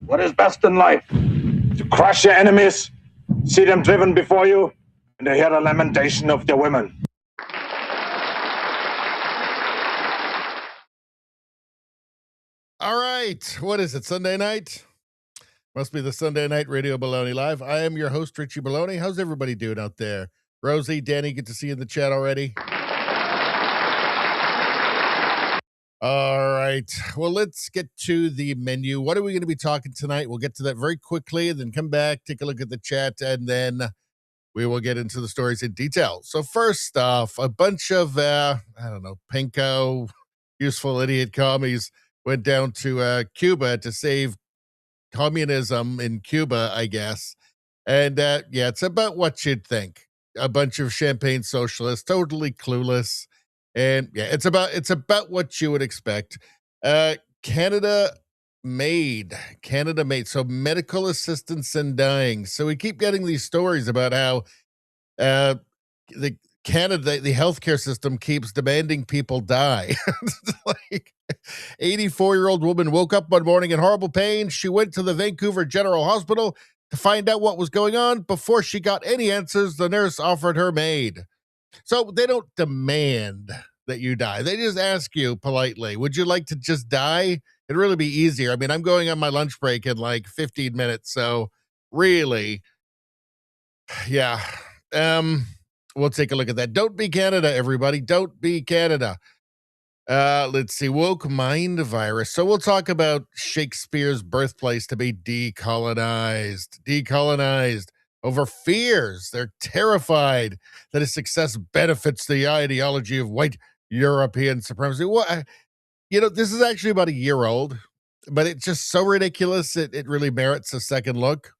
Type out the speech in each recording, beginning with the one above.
What is best in life? To crush your enemies, see them driven before you, and to hear the lamentation of their women. All right. What is it, Sunday night? Must be the Sunday Night Radio Baloney Live. I am your host, Richie Baloney. How's everybody doing out there? Rosie, Danny, good to see you in the chat already. All right. Well, let's get to the menu. What are we going to be talking tonight? We'll get to that very quickly, then come back, take a look at the chat, and then we will get into the stories in detail. So first off, a bunch of, pinko, useful idiot commies went down to Cuba to save communism in Cuba, I guess. And it's about what you'd think. A bunch of champagne socialists, totally clueless. And it's about what you would expect. Canada made. So medical assistance in dying. So we keep getting these stories about how the healthcare system keeps demanding people die. Like 84-year-old woman woke up one morning in horrible pain. She went to the Vancouver General Hospital to find out what was going on. Before she got any answers, the nurse offered her maid. So they don't demand that you die. They just ask you politely, would you like to just die? It'd really be easier. I mean, I'm going on my lunch break in like 15 minutes. So really, yeah. We'll take a look at that. Don't be Canada, everybody. Don't be Canada. Let's see. Woke mind virus. So we'll talk about Shakespeare's birthplace to be decolonized over fears. They're terrified that his success benefits the ideology of white European supremacy. This is actually about a year old, but it's just so ridiculous. It really merits a second look.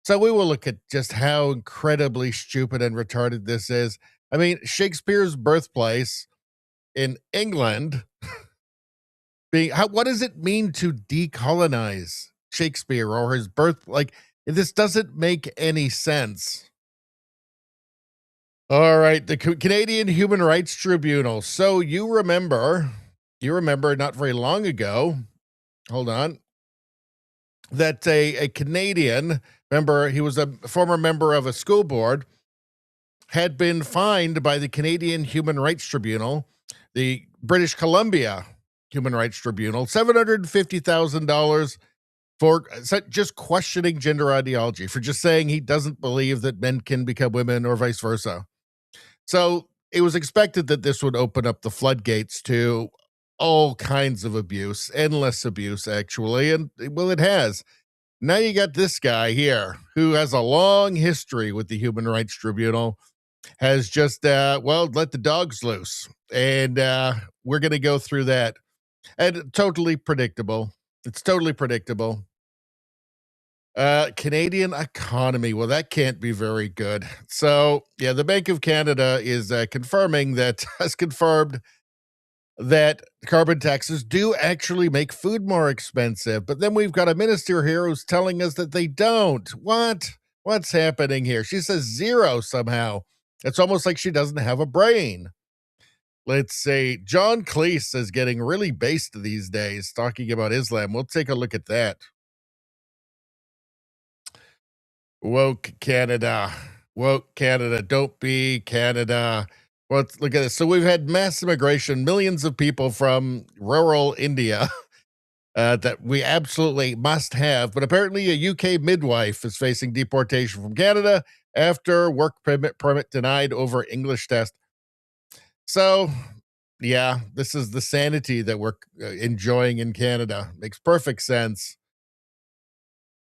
So we will look at just how incredibly stupid and retarded this is. I mean, Shakespeare's birthplace in England what does it mean to decolonize Shakespeare or his birth? Like, this doesn't make any sense. All right, the Canadian Human Rights Tribunal. So you remember not very long ago, hold on, that a Canadian member, he was a former member of a school board, had been fined by the Canadian Human Rights Tribunal, the British Columbia Human Rights Tribunal, $750,000 for just questioning gender ideology, for just saying he doesn't believe that men can become women or vice versa. So it was expected that this would open up the floodgates to all kinds of abuse, endless abuse, actually. And well, it has. Now you got this guy here who has a long history with the Human Rights Tribunal, has just, let the dogs loose. And we're going to go through that. And totally predictable. It's totally predictable. Canadian economy. Well, that can't be very good. So, yeah, the Bank of Canada is has confirmed that carbon taxes do actually make food more expensive. But then we've got a minister here who's telling us that they don't. What's happening here? She says zero somehow. It's almost like she doesn't have a brain. Let's see. John Cleese is getting really based these days talking about Islam. We'll take a look at that. Woke Canada. Don't be Canada. Well, look at this. So we've had mass immigration, millions of people from rural India that we absolutely must have. But apparently a UK midwife is facing deportation from Canada after work permit denied over English test. So, yeah, this is the sanity that we're enjoying in Canada. Makes perfect sense.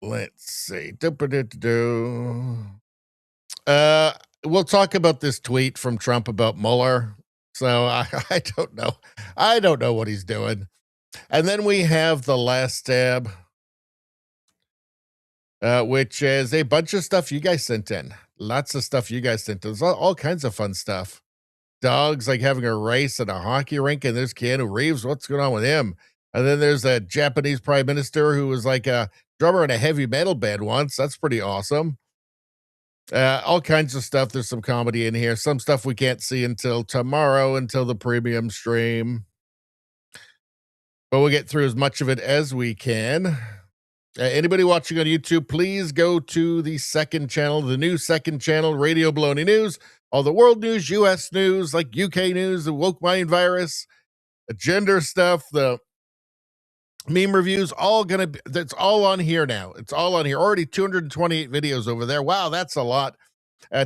Let's see. We'll talk about this tweet from Trump about Mueller. So I don't know. I don't know what he's doing. And then we have the last tab, which is a bunch of stuff you guys sent in. Lots of stuff you guys sent in. There's all kinds of fun stuff. Dogs like having a race at a hockey rink, and there's Keanu Reeves. What's going on with him? And then there's a Japanese prime minister who was like a drummer in a heavy metal band once. That's pretty awesome. All kinds of stuff. There's some comedy in here. Some stuff we can't see until tomorrow, until the premium stream. But we'll get through as much of it as we can. Anybody watching on YouTube, please go to the second channel, the new second channel, Radio Baloney News. All the world news, U.S. news, like UK news, the woke mind virus, the gender stuff, the meme reviews, that's all on here now. It's all on here. Already 228 videos over there. Wow, that's a lot.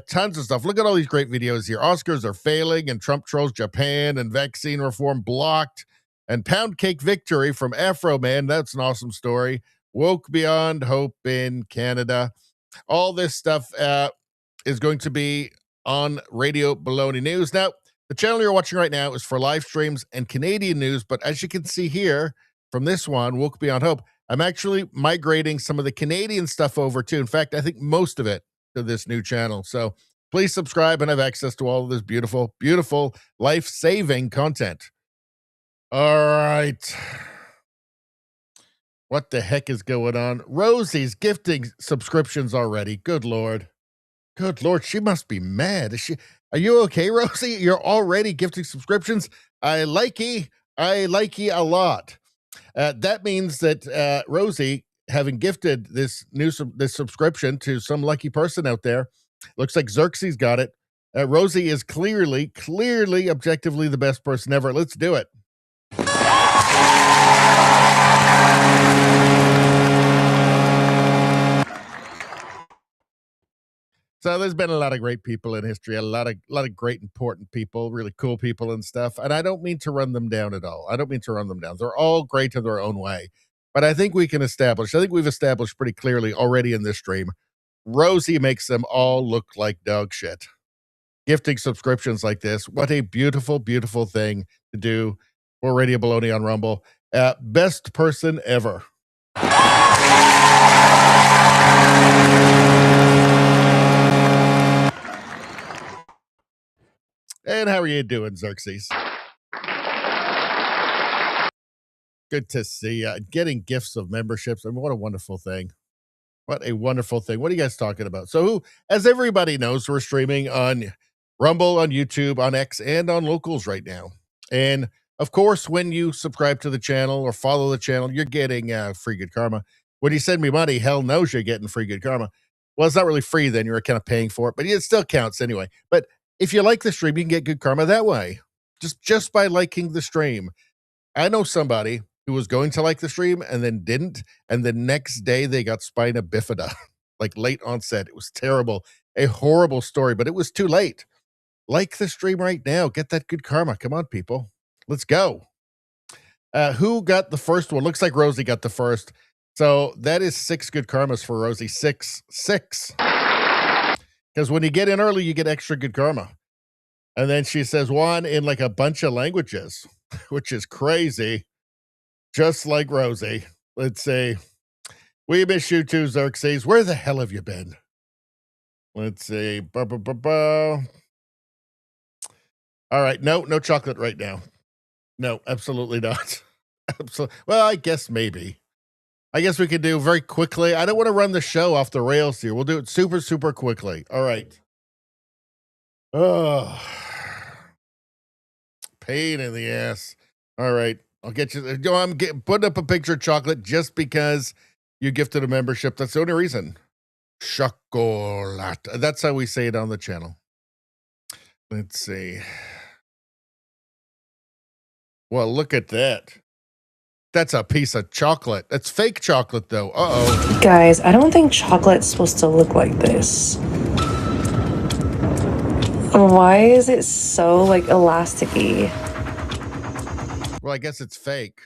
Tons of stuff. Look at all these great videos here. Oscars are failing, and Trump trolls Japan, and vaccine reform blocked, and pound cake victory from Afro Man. That's an awesome story. Woke beyond hope in Canada. All this stuff is going to be on Radio Baloney News. Now, the channel you're watching right now is for live streams and Canadian news, but as you can see here from this one, Woke Beyond Hope, I'm actually migrating some of the Canadian stuff over too. In fact, I think most of it to this new channel. So please subscribe and have access to all of this beautiful, beautiful, life-saving content. All right. What the heck is going on? Rosie's gifting subscriptions already. Good Lord. Good Lord. She must be mad. Are you okay, Rosie? You're already gifting subscriptions? I like ye a lot. That means that Rosie, having gifted this subscription to some lucky person out there, looks like Xerxes got it. Rosie is clearly, objectively the best person ever. Let's do it. So there's been a lot of great people in history, a lot of great, important people, really cool people and stuff. And I don't mean to run them down at all. I don't mean to run them down. They're all great in their own way. But I think we've established pretty clearly already in this stream, Rosie makes them all look like dog shit. Gifting subscriptions like this, what a beautiful, beautiful thing to do for Radio Baloney on Rumble. Best person ever. And how are you doing, Xerxes? Good to see you. Getting gifts of memberships. I mean, what a wonderful thing. What a wonderful thing. What are you guys talking about? So, as everybody knows, we're streaming on Rumble, on YouTube, on X, and on Locals right now. And, of course, when you subscribe to the channel or follow the channel, you're getting free good karma. When you send me money, hell knows you're getting free good karma. Well, it's not really free then. You're kind of paying for it, but it still counts anyway. But if you like the stream, you can get good karma that way. Just by liking the stream. I know somebody who was going to like the stream and then didn't, and the next day they got spina bifida, like late onset. It was terrible, a horrible story, but it was too late. Like the stream right now. Get that good karma. Come on, people. Let's go. Who got the first one? Looks like Rosie got the first. So that is 6 good karmas for Rosie. 6. Because when you get in early, you get extra good karma. And then she says 1 in like a bunch of languages, which is crazy. Just like Rosie. Let's see. We miss you too, Xerxes. Where the hell have you been? Let's see. All right. No chocolate right now. No, absolutely not. Well, I guess maybe. I guess we could do very quickly. I don't want to run the show off the rails here. We'll do it super, super quickly. All right. Oh, pain in the ass. All right. I'll get you. I'm putting up a picture of chocolate just because you gifted a membership. That's the only reason. Chocolate. That's how we say it on the channel. Let's see. Well, look at that. That's a piece of chocolate. That's fake chocolate, though. Uh-oh. Guys, I don't think chocolate's supposed to look like this. Why is it so, like, elasticy? Well, I guess it's fake.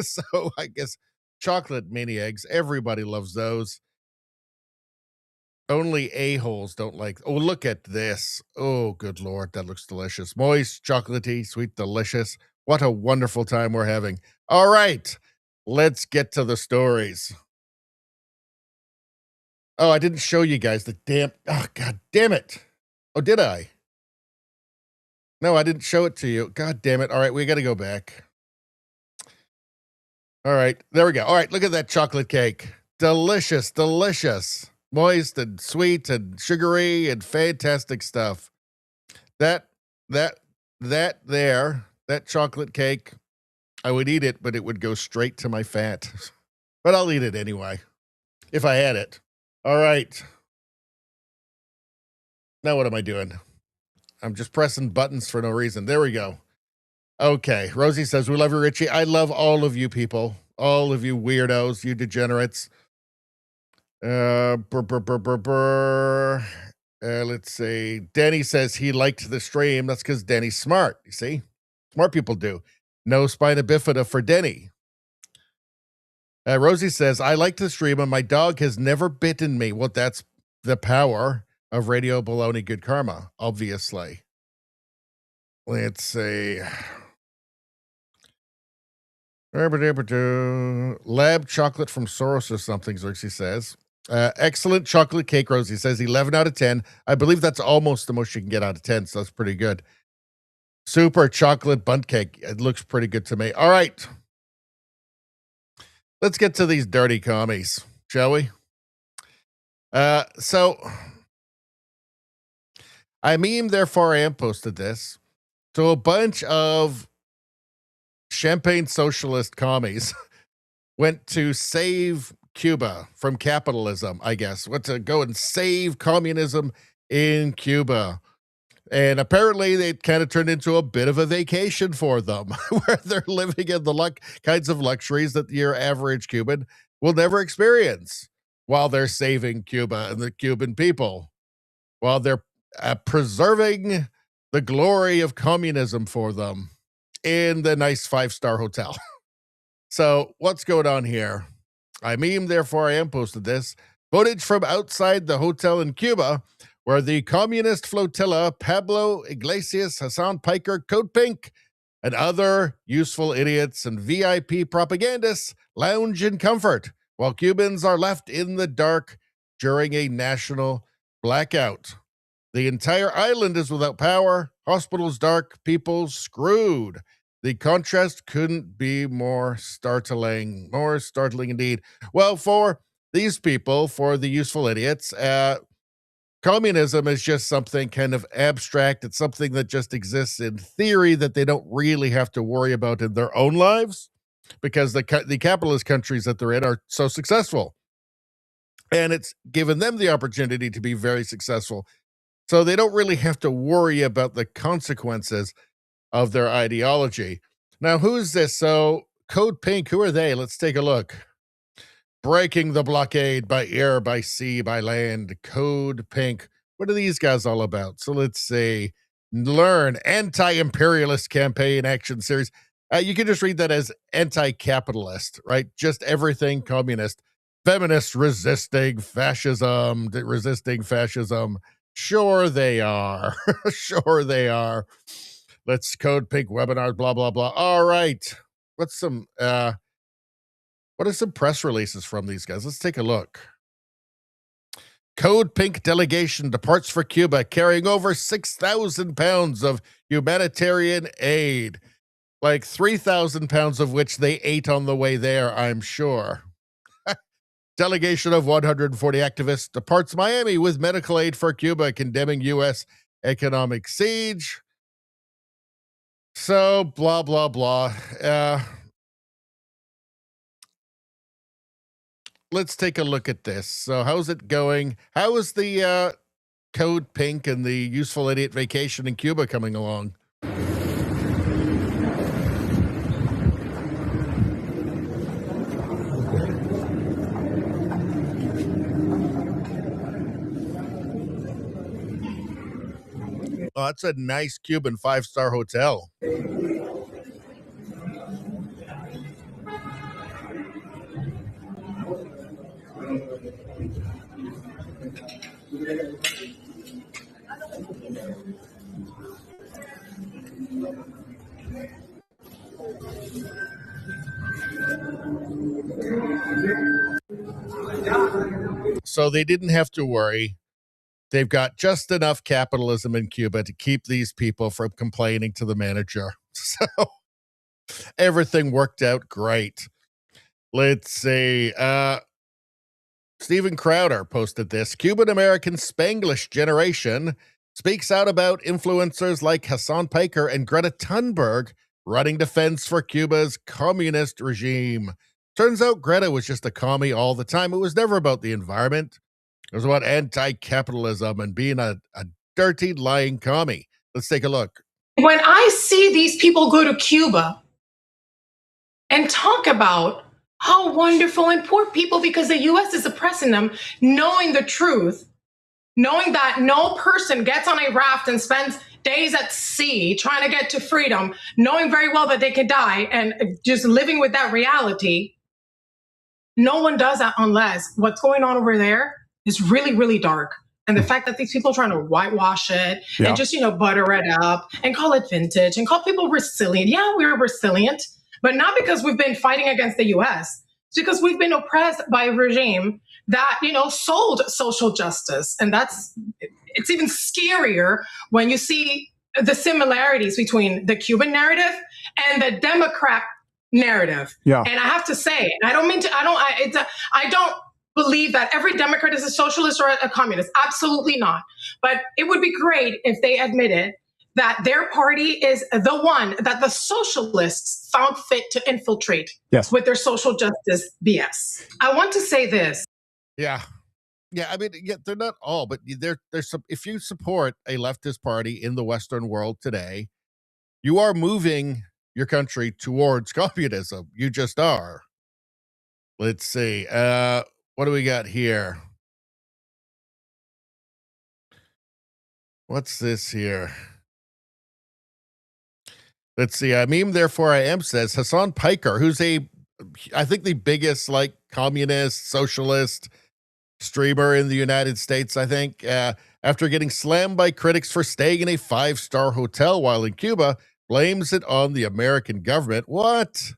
So I guess chocolate mini eggs. Everybody loves those. Only a-holes don't like. Oh, look at this. Oh, good Lord. That looks delicious. Moist, chocolatey, sweet, delicious. What a wonderful time we're having. All right. Let's get to the stories. Oh, I didn't show you guys the damn. Oh, God damn it. Oh, did I? No, I didn't show it to you. God damn it. All right. We got to go back. All right. There we go. All right. Look at that chocolate cake. Delicious, delicious. Moist and sweet and sugary and fantastic stuff. That chocolate cake, I would eat it, but it would go straight to my fat. But I'll eat it anyway. if I had it. All right. Now what am I doing? I'm just pressing buttons for no reason. There we go. Okay. Rosie says, we love you, Richie. I love all of you people. All of you weirdos, you degenerates. Let's see. Danny says he liked the stream. That's because Danny's smart. You see? Smart people do. No spina bifida for Denny. Rosie says, I like the stream and my dog has never bitten me. Well, that's the power of Radio Baloney Good Karma, obviously. Let's see. Lab chocolate from Soros or something, Xerxes says. Excellent chocolate cake, Rosie says. 11 out of 10. I believe that's almost the most you can get out of 10, so that's pretty good. Super chocolate bundt cake. It looks pretty good to me. All right. Let's get to these dirty commies, shall we? So I meme, therefore I am posted this. So a bunch of champagne socialist commies went to save Cuba from capitalism, I guess. Went to go and save communism in Cuba. And apparently they kind of turned into a bit of a vacation for them, where they're living in the kinds of luxuries that your average Cuban will never experience while they're saving Cuba and the Cuban people, while they're preserving the glory of communism for them in the nice 5-star hotel. So what's going on here? I meme, therefore I am posted this. Footage from outside the hotel in Cuba where the communist flotilla, Pablo Iglesias, Hassan Piker, Code Pink, and other useful idiots and VIP propagandists lounge in comfort while Cubans are left in the dark during a national blackout. The entire island is without power, hospitals dark, people screwed. The contrast couldn't be more startling indeed. Well, for these people, for the useful idiots, communism is just something kind of abstract. It's something that just exists in theory that they don't really have to worry about in their own lives because the capitalist countries that they're in are so successful. And it's given them the opportunity to be very successful. So they don't really have to worry about the consequences of their ideology. Now, who's this? So Code Pink, who are they? Let's take a look. Breaking the blockade by air, by sea, by land. Code Pink. What are these guys all about? So let's see. Learn anti-imperialist campaign action series. You can just read that as anti-capitalist, right? Just everything communist. Feminists resisting fascism. Sure they are. Sure they are. Let's Code Pink webinars, blah, blah, blah. All right. What are some press releases from these guys? Let's take a look. Code Pink delegation departs for Cuba, carrying over 6,000 pounds of humanitarian aid. Like 3,000 pounds of which they ate on the way there, I'm sure. Delegation of 140 activists departs Miami with medical aid for Cuba, condemning U.S. economic siege. So, blah, blah, blah. Let's take a look at this. So, how's it going? How is the Code Pink and the Useful Idiot Vacation in Cuba coming along? Oh, that's a nice Cuban 5-star hotel. So they didn't have to worry. They've got just enough capitalism in Cuba to keep these people from complaining to the manager. So everything worked out great. Let's see. Stephen Crowder posted this. Cuban-American Spanglish generation speaks out about influencers like Hassan Piker and Greta Thunberg running defense for Cuba's communist regime. Turns out Greta was just a commie all the time. It was never about the environment. It was about anti-capitalism and being a dirty, lying commie. Let's take a look. When I see these people go to Cuba and talk about how wonderful and poor people, because the US is oppressing them, knowing the truth, knowing that no person gets on a raft and spends days at sea trying to get to freedom, knowing very well that they could die, and just living with that reality, no one does that unless what's going on over there is really, really dark. And the fact that these people are trying to whitewash it and just, butter it up and call it vintage and call people resilient. Yeah, we're resilient, but not because we've been fighting against the US. It's because we've been oppressed by a regime that, sold social justice. And it's even scarier when you see the similarities between the Cuban narrative and the Democrat narrative. Yeah. And I have to say, I don't believe that every Democrat is a socialist or a communist. Absolutely not. But it would be great if they admitted that their party is the one that the socialists found fit to infiltrate with their social justice BS. I want to say this. Yeah. I mean, they're not all, but there's some. If you support a leftist party in the Western world today, you are moving your country towards communism. You just are. Let's see. What do we got here? What's this here? Let's see. Meme, therefore I am, says Hassan Piker, who's I think the biggest communist, socialist streamer in the United States, I think, after getting slammed by critics for staying in a 5-star hotel while in Cuba, blames it on the American government. What?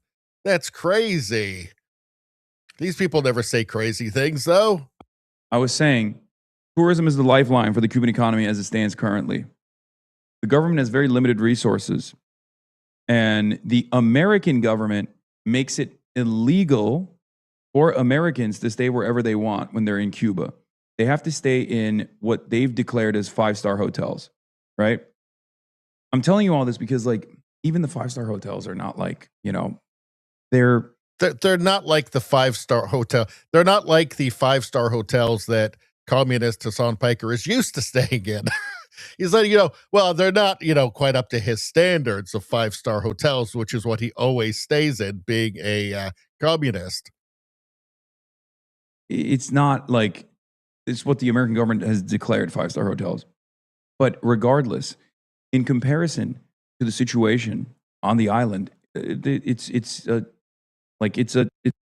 That's crazy. These people never say crazy things, though. I was saying, tourism is the lifeline for the Cuban economy as it stands currently. The government has very limited resources, and the American government makes it illegal for Americans to stay wherever they want when they're in Cuba. They have to stay in what they've declared as 5-star hotels, right? I'm telling you all this because, even the 5-star hotels are not they're not like the 5-star hotel. They're not like the 5-star hotels that communist Hassan Piker is used to staying in. He's like, they're not, quite up to his standards of 5-star hotels, which is what he always stays in, being a communist. It's not like it's what the American government has declared 5-star hotels. But regardless, in comparison to the situation on the island, it's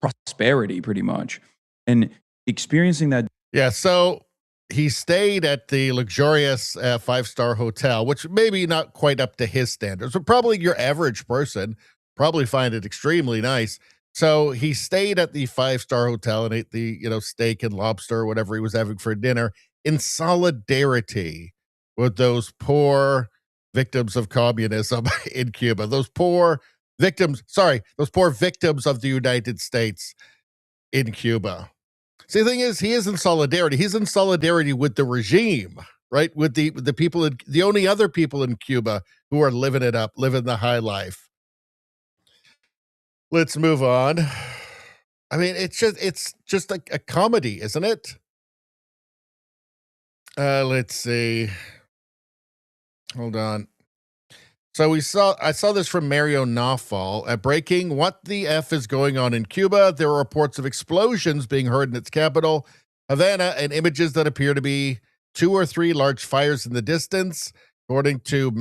prosperity pretty much, and experiencing that. Yeah. So he stayed at the luxurious 5-star hotel, which maybe not quite up to his standards, but probably your average person probably find it extremely nice. So he stayed at the 5-star hotel and ate the, steak and lobster or whatever he was having for dinner in solidarity with those poor victims of communism in Cuba. Those poor victims of the United States in Cuba. See, the thing is, he is in solidarity. He's in solidarity with the regime, right? With the people, the only other people in Cuba who are living it up, living the high life. Let's move on. I mean, it's just like a comedy, isn't it? Let's see. Hold on. So I saw this from Mario Nawfal at breaking. What the F is going on in Cuba? There are reports of explosions being heard in its capital, Havana, and images that appear to be 2 or 3 large fires in the distance. According to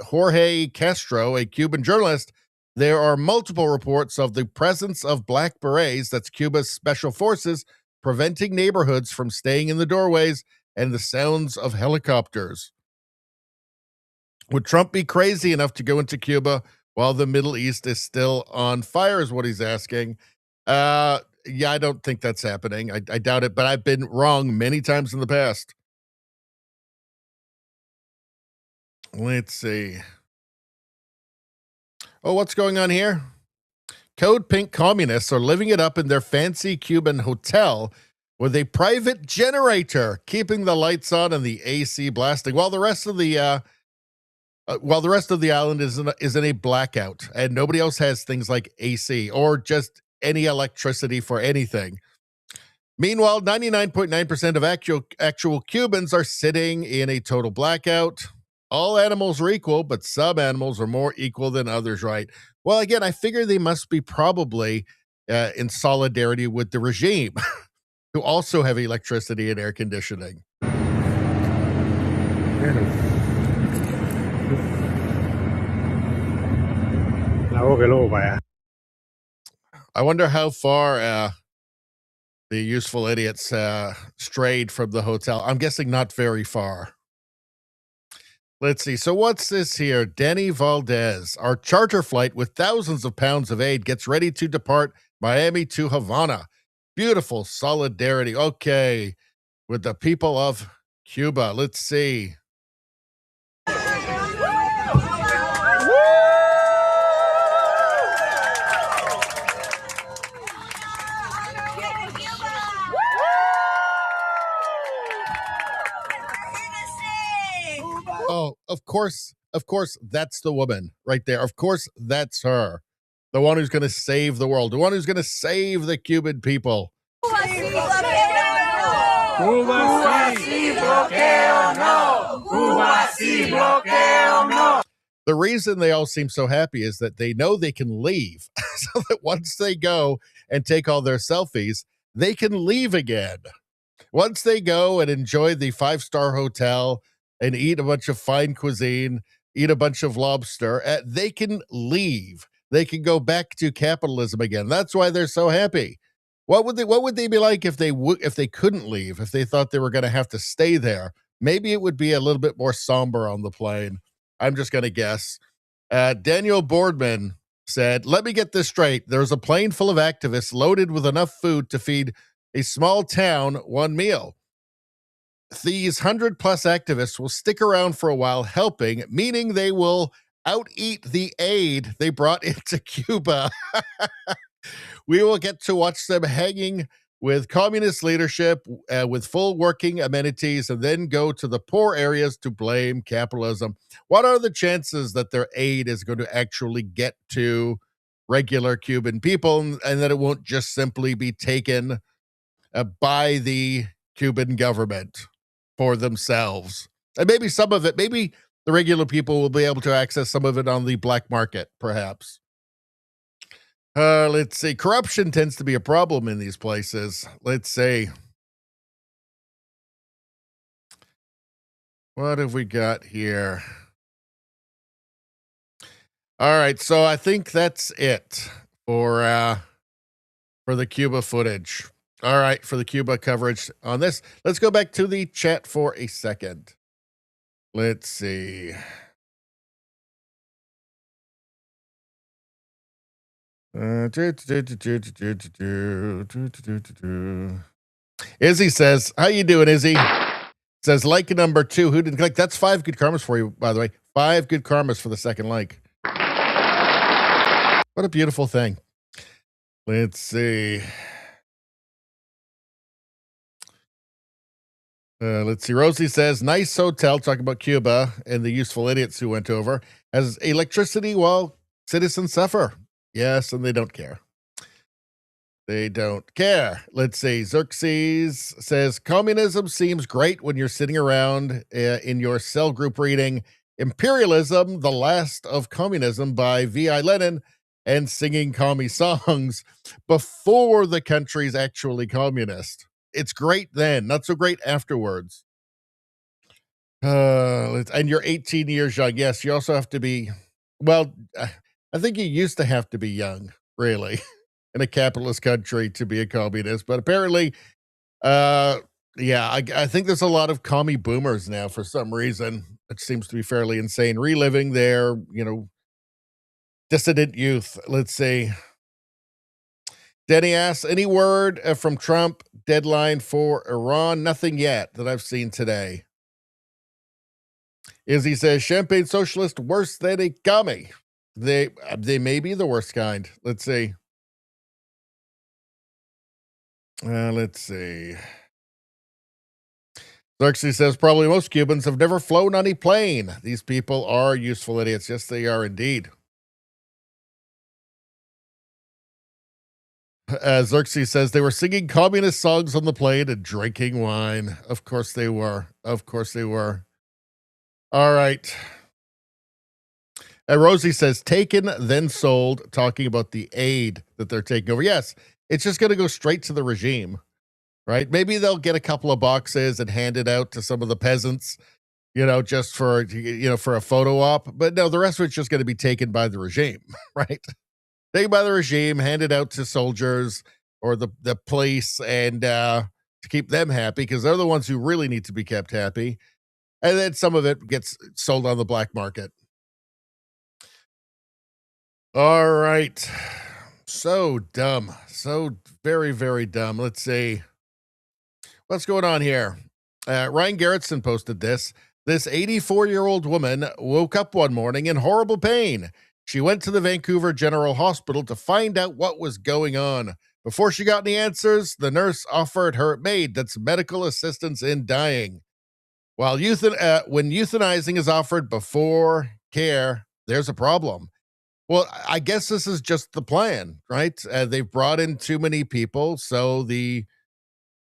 Jorge Castro, a Cuban journalist, there are multiple reports of the presence of Black Berets, that's Cuba's special forces, preventing neighborhoods from staying in the doorways, and the sounds of helicopters. Would Trump be crazy enough to go into Cuba while the Middle East is still on fire, is what he's asking. Yeah, I don't think that's happening. I doubt it, but I've been wrong many times in the past. Let's see. Oh, what's going on here? Code Pink communists are living it up in their fancy Cuban hotel with a private generator, keeping the lights on and the AC blasting, while the rest of the island is in a blackout, and nobody else has things like AC or just any electricity for anything. Meanwhile, 99.9% of actual Cubans are sitting in a total blackout. All animals are equal, but some animals are more equal than others, right? Well, again, I figure they must be probably in solidarity with the regime, who also have electricity and air conditioning. I wonder how far the useful idiots strayed from the hotel. I'm guessing not very far. Let's see. So what's this here? Denny Valdez. Our charter flight with thousands of pounds of aid gets ready to depart Miami to Havana. Beautiful solidarity. Okay. With the people of Cuba. Let's see. Oh, of course, that's the woman right there. Of course, that's her. The one who's going to save the world. The one who's going to save the Cuban people. The reason they all seem so happy is that they know they can leave. So that once they go and take all their selfies, they can leave again. Once they go and enjoy the 5-star hotel and eat a bunch of fine cuisine, eat a bunch of lobster, they can leave. They can go back to capitalism again. That's why they're so happy. What would they be like if they couldn't leave, if they thought they were going to have to stay there? Maybe it would be a little bit more somber on the plane. I'm just going to guess. Daniel Boardman said, "Let me get this straight. There's a plane full of activists loaded with enough food to feed a small town one meal. These 100+ activists will stick around for a while helping, meaning they will out-eat the aid they brought into Cuba. We will get to watch them hanging with communist leadership with full working amenities and then go to the poor areas to blame capitalism. What are the chances that their aid is going to actually get to regular Cuban people and that it won't just simply be taken by the Cuban government for themselves? And maybe some of it, maybe the regular people will be able to access some of it on the black market, perhaps. Let's see. Corruption tends to be a problem in these places. Let's see. What have we got here? All right, so I think that's it for the Cuba footage. All right, for the Cuba coverage on this. Let's go back to the chat for a second. Let's see. Izzy says, how you doing, Izzy? Says, like number 2. Who didn't click? That's 5 good karmas for you, by the way. 5 good karmas for the second like. What a beautiful thing. Let's see. Let's see. Rosie says, nice hotel, talking about Cuba and the useful idiots who went over. Has electricity while citizens suffer. Yes, and they don't care. They don't care. Let's see. Xerxes says, communism seems great when you're sitting around in your cell group reading Imperialism, the Last of Communism by V.I. Lenin and singing commie songs before the country's actually communist. It's great then, not so great afterwards. And you're 18 years young. Yes, you also have to be, well, I think you used to have to be young, really, in a capitalist country to be a communist. But apparently, yeah, I think there's a lot of commie boomers now for some reason. It seems to be fairly insane, reliving their, dissident youth. Let's see. Denny asks, any word from Trump deadline for Iran? Nothing yet that I've seen today. Izzy says, champagne socialist worse than a commie. They may be the worst kind. Let's see. Let's see. Xerxes says, probably most Cubans have never flown on a plane. These people are useful idiots. Yes, they are indeed. Xerxes says they were singing communist songs on the plane and drinking wine. Of course they were. Of course they were. All right. Rosie says taken, then sold, talking about the aid that they're taking over. Yes, it's just going to go straight to the regime, right? Maybe they'll get a couple of boxes and hand it out to some of the peasants, just for, for a photo op. But no, the rest of it's just going to be taken by the regime, right? Taken by the regime, handed out to soldiers or the police, and to keep them happy, because they're the ones who really need to be kept happy. And then some of it gets sold on the black market. All right. So dumb. So very, very dumb. Let's see. What's going on here? Ryan Garrettson posted this. This 84-year-old woman woke up one morning in horrible pain. She went to the Vancouver General Hospital to find out what was going on. Before she got any answers, the nurse offered her maid that's medical assistance in dying. While when euthanizing is offered before care, there's a problem. Well, I guess this is just the plan, right? They've brought in too many people, so the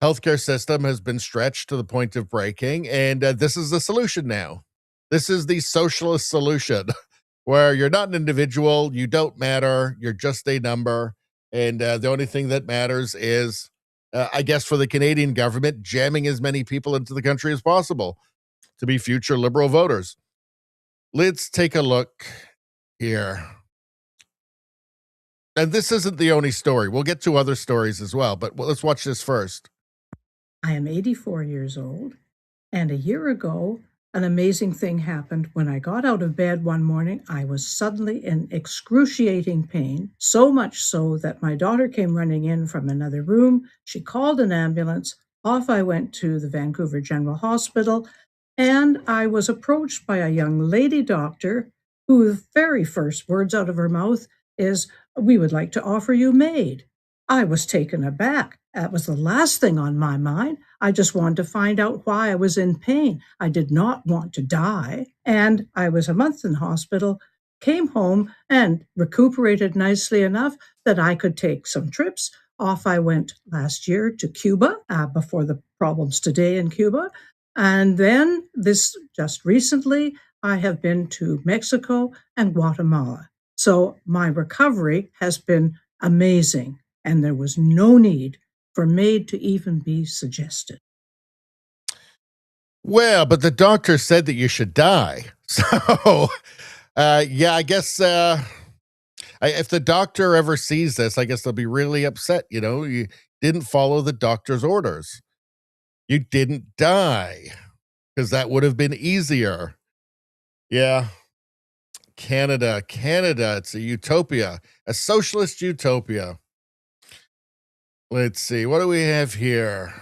healthcare system has been stretched to the point of breaking, and this is the solution now. This is the socialist solution, where you're not an individual, you don't matter, you're just a number, and the only thing that matters is, I guess for the Canadian government, jamming as many people into the country as possible to be future Liberal voters. Let's take a look here. And this isn't the only story. We'll get to other stories as well, but let's watch this first. I am 84 years old, and a year ago, an amazing thing happened. When I got out of bed one morning, I was suddenly in excruciating pain, so much so that my daughter came running in from another room. She called an ambulance. Off I went to the Vancouver General Hospital, and I was approached by a young lady doctor whose very first words out of her mouth is, "We would like to offer you maid." I was taken aback. That was the last thing on my mind. I just wanted to find out why I was in pain. I did not want to die. And I was a month in hospital, came home and recuperated nicely enough that I could take some trips. Off I went last year to Cuba, before the problems today in Cuba. And then just recently, I have been to Mexico and Guatemala. So my recovery has been amazing, and there was no need for maid to even be suggested. Well, but the doctor said that you should die. So, I guess if the doctor ever sees this, I guess they'll be really upset. You didn't follow the doctor's orders. You didn't die, because that would have been easier. Yeah. Canada, it's a utopia, a socialist utopia. Let's see, what do we have here?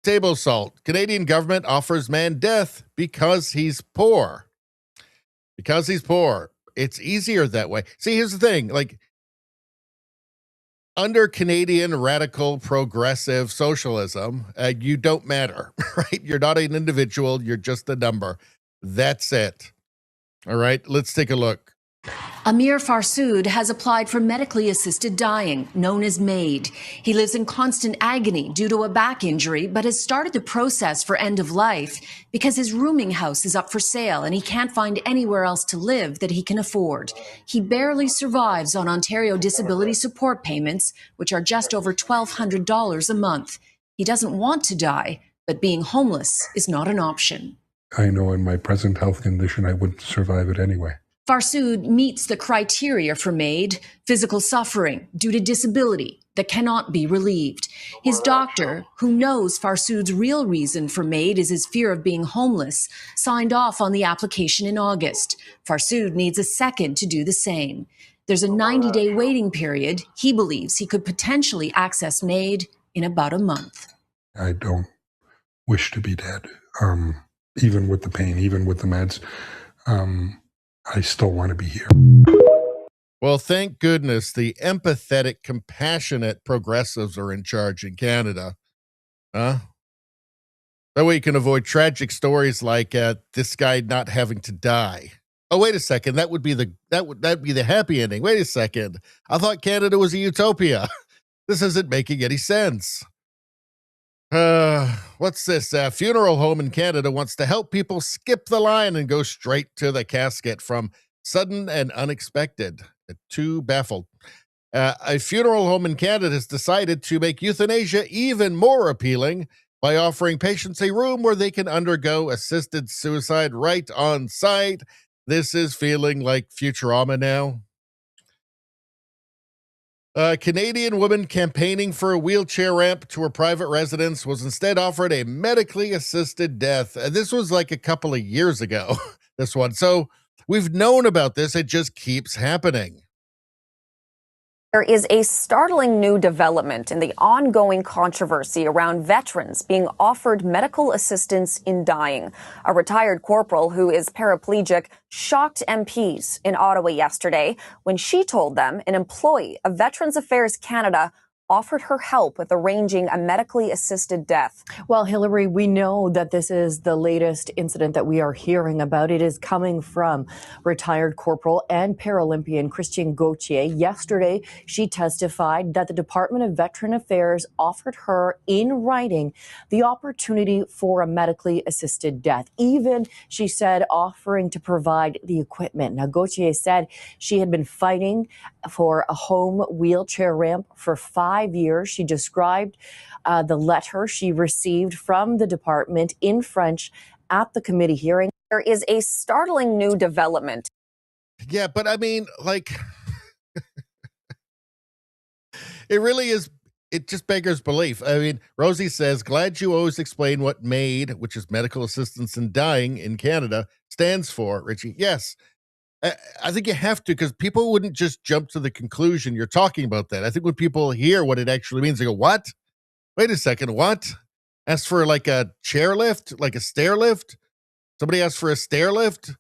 Table salt. Canadian government offers man death because he's poor. Because he's poor. It's easier that way. See, here's the thing, under Canadian radical progressive socialism, you don't matter, right? You're not an individual, you're just a number. That's it. All right, let's take a look. Amir Farsood has applied for medically assisted dying, known as MAID. He lives in constant agony due to a back injury, but has started the process for end of life because his rooming house is up for sale and he can't find anywhere else to live that he can afford. He barely survives on Ontario disability support payments, which are just over $1,200 a month. He doesn't want to die, but being homeless is not an option. I know in my present health condition, I wouldn't survive it anyway. Farsood meets the criteria for MAID, physical suffering due to disability that cannot be relieved. His doctor, who knows Farsood's real reason for MAID is his fear of being homeless, signed off on the application in August. Farsood needs a second to do the same. There's a 90-day waiting period. He believes he could potentially access MAID in about a month. I don't wish to be dead, even with the pain, even with the meds. I still want to be here. Well, thank goodness the empathetic, compassionate progressives are in charge in Canada. That way you can avoid tragic stories like this guy not having to die. Oh, wait a second. That'd be the happy ending. Wait a second. I thought Canada was a utopia. This isn't making any sense. What's this? A funeral home in Canada wants to help people skip the line and go straight to the casket from sudden and unexpected. Too baffled. A funeral home in Canada has decided to make euthanasia even more appealing by offering patients a room where they can undergo assisted suicide right on site. This is feeling like Futurama now. A Canadian woman campaigning for a wheelchair ramp to her private residence was instead offered a medically assisted death. This was like a couple of years ago, this one. So we've known about this. It just keeps happening. There is a startling new development in the ongoing controversy around veterans being offered medical assistance in dying. A retired corporal who is paraplegic shocked MPs in Ottawa yesterday when she told them an employee of Veterans Affairs Canada offered her help with arranging a medically assisted death. Well, Hillary, we know that this is the latest incident that we are hearing about. It is coming from retired corporal and Paralympian Christian Gauthier. Yesterday, she testified that the Department of Veteran Affairs offered her in writing the opportunity for a medically assisted death. Even, she said, offering to provide the equipment. Now, Gauthier said she had been fighting for a home wheelchair ramp for 5 years. She described the letter she received from the department in French at the committee hearing. There is a startling new development. Yeah, but I mean, like, it really is. It just beggars belief. I mean, Rosie says, glad you always explain what MAID, which is medical assistance in dying in Canada, stands for, Richie. Yes. I think you have to, because people wouldn't just jump to the conclusion you're talking about that. I think when people hear what it actually means, they go, what? Wait a second, what? Ask for like a chair lift, like a stair lift? Somebody asked for a stair lift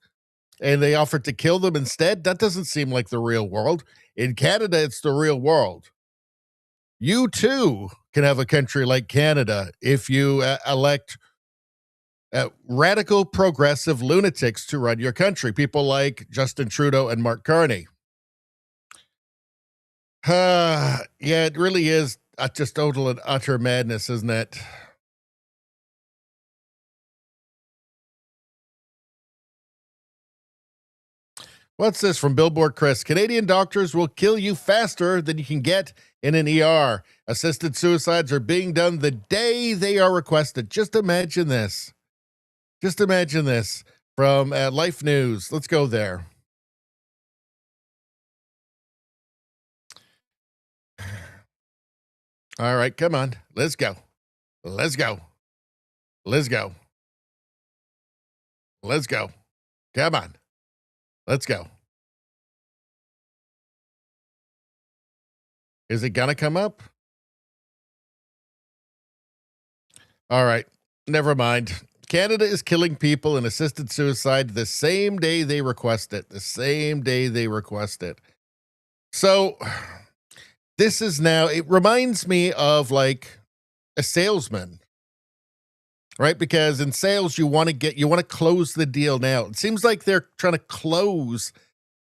and they offered to kill them instead? That doesn't seem like the real world. In Canada, it's the real world. You too can have a country like Canada if you elect radical progressive lunatics to run your country. People like Justin Trudeau and Mark Carney. Yeah, it really is just total and utter madness, isn't it? What's this from Billboard Chris? Canadian doctors will kill you faster than you can get in an ER. Assisted suicides are being done the day they are requested. Just imagine this. Just imagine this from Life News. Let's go there. All right, come on. Let's go. Let's go. Let's go. Let's go. Come on. Let's go. Is it going to come up? All right. Never mind. Canada is killing people in assisted suicide the same day they request it. The same day they request it. So this is now, it reminds me of like a salesman, right? Because in sales, you want to close the deal now. It seems like they're trying to close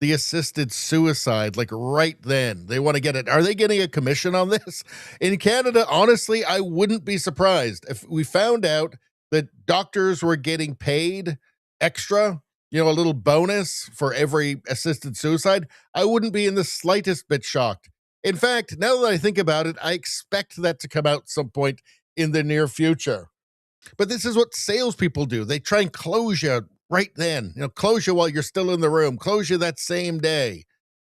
the assisted suicide like right then. They want to get it. Are they getting a commission on this? In Canada, honestly, I wouldn't be surprised if we found out that doctors were getting paid extra, a little bonus for every assisted suicide. I wouldn't be in the slightest bit shocked. In fact, now that I think about it, I expect that to come out some point in the near future. But this is what salespeople do. They try and close you right then, close you while you're still in the room, close you that same day,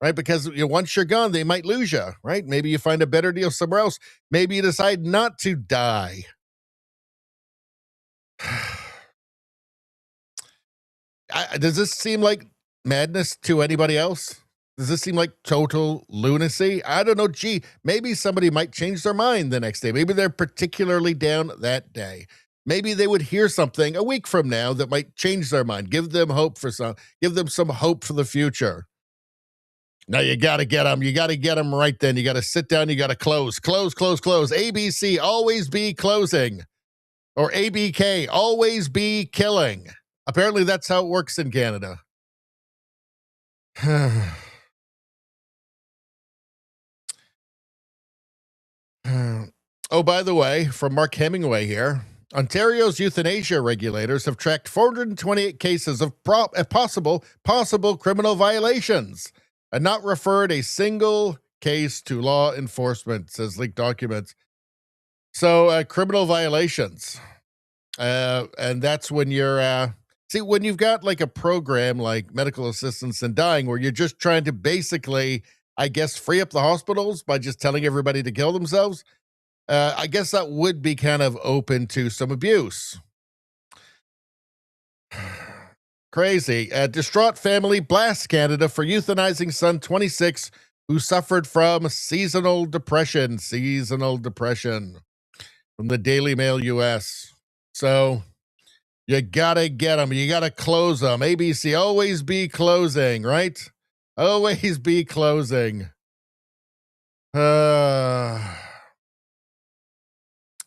right? Because once you're gone, they might lose you, right? Maybe you find a better deal somewhere else. Maybe you decide not to die. Does this seem like madness to anybody else? Does this seem like total lunacy? I don't know. Gee, maybe somebody might change their mind the next day. Maybe they're particularly down that day. Maybe they would hear something a week from now that might change their mind. Give them some hope for the future. Now you got to get them. You got to get them right then. You got to sit down. You got to close. ABC, always be closing. Or ABK, always be killing. Apparently that's how it works in Canada. Oh, by the way, from Mark Hemingway here, Ontario's euthanasia regulators have tracked 428 cases of possible criminal violations and not referred a single case to law enforcement, says leaked documents. So, criminal violations. And that's when you're, see, when you've got like a program like medical assistance in dying, where you're just trying to basically, I guess, free up the hospitals by just telling everybody to kill themselves. I guess that would be kind of open to some abuse. Crazy. A distraught family blasts Canada for euthanizing son 26 who suffered from seasonal depression. Seasonal depression from the Daily Mail US. So you gotta get them. You gotta close them. ABC, always be closing, right? Always be closing.